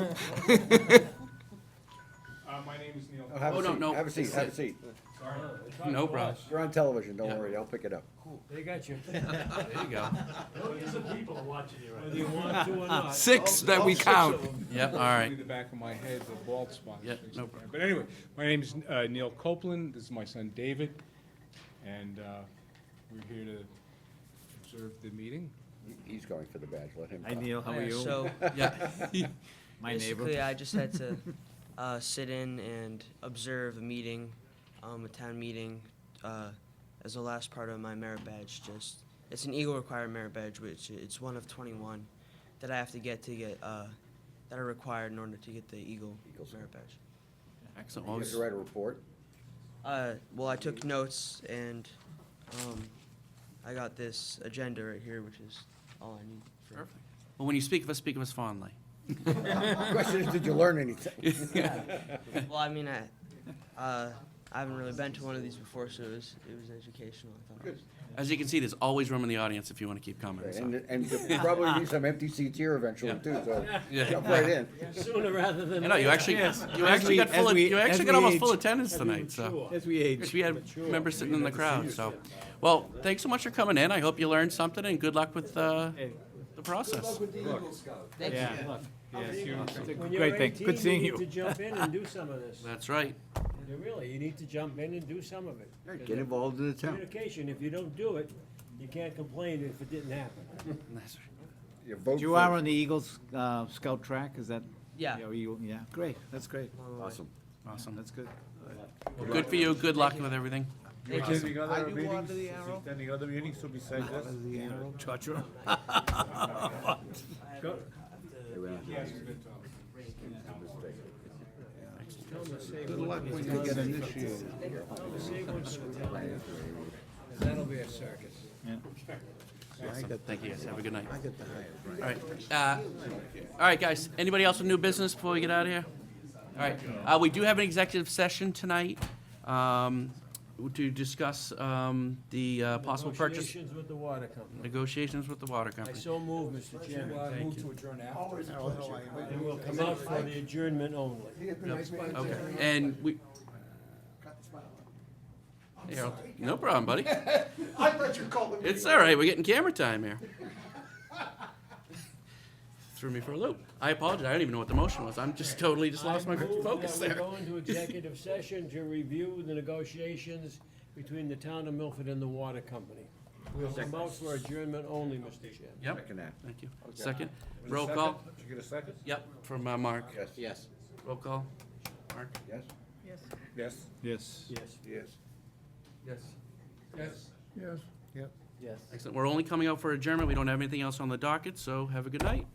My name is Neil. have Oh, a no, seat, no. have a seat, have a seat. No problem. You're on television, don't worry, I'll pick it up. They got you. There you go. Some people are watching you right Whether you want to or not. 6 that we count. Yep, all right. The back of my head, the bald spot. Yeah, no problem. But anyway, my name is Neil Copeland, this is my son David, and we're here to observe the meeting. He's going for the badge, let him Hi, talk. Neil, how are you? So Yeah. My neighbor. basically, I just had to sit in and observe a meeting, a town meeting, as the last part of my merit badge. It's an Eagle required merit badge, which it's one of 21 that I have to get that are required in order to get the Eagle merit badge. Excellent. You Well, have to write a report. Well, I took notes and I got this agenda right here, which is all I need. Perfect. Well, when you speak of us fondly. Question is, did you learn anything? Well, I mean, I haven't really been to one of these before, so it was educational. I thought. It was. As you can see, there's always room in the audience if you want to keep coming. So. And there'll probably be some empty seats here eventually too, so Yeah. jump right in. Sooner rather than I know, you actually, later. you actually got full, you actually got almost full attendance As we tonight, so. mature. As we age. Because we had members sitting in the crowd, so. Well, thanks so much for coming in. I hope you learned something, and good luck with the process. With the Eagle Scout. Thank Yeah, you. look, yes, When you're great thing. 18, Good seeing you you. need to jump in and do some of this. That's right. You need to jump in and do some of it. Right, get involved in the town. Communication, if you don't do it, you can't complain if it didn't happen. That's right. You vote You for are it. on the Eagles Scout track, is that? Yeah. Yeah, great, that's great. Awesome. Awesome. That's good. Good for you. Good luck with everything. Thank you. Any other meetings, any other meetings, so besides this? The arrow, Chocho. Good luck when you get initiated. That'll be a circus. Thank you, guys. Have a good night. All right. All right, guys. Anybody else with new business before we get out of here? All right. We do have an executive session tonight to discuss the possible purchase. Negotiations with the water company. Negotiations with the water I company. so move, Mr. Chairman. Thank Move you. to adjourn after. And we'll come out for the adjournment only. Okay. And we. Harold, no problem, buddy. I thought you called me. It's all right. We're getting camera time here. Threw me for a loop. I apologize. I don't even know what the motion was. I'm just totally just lost my focus We're there. going to executive session to review the negotiations between the town of Milford and the water company. We'll come out for adjournment only, Mr. Chairman. Yep. Second that. Thank you. Second. Roll call. Did you get a second? Yep. From Mark. Yes. Roll call. Mark. Yes? Yes. Yes. Yes. Yes. Yes. Yes. Excellent. We're only coming out for adjournment. We don't have anything else on the docket, so have a good night.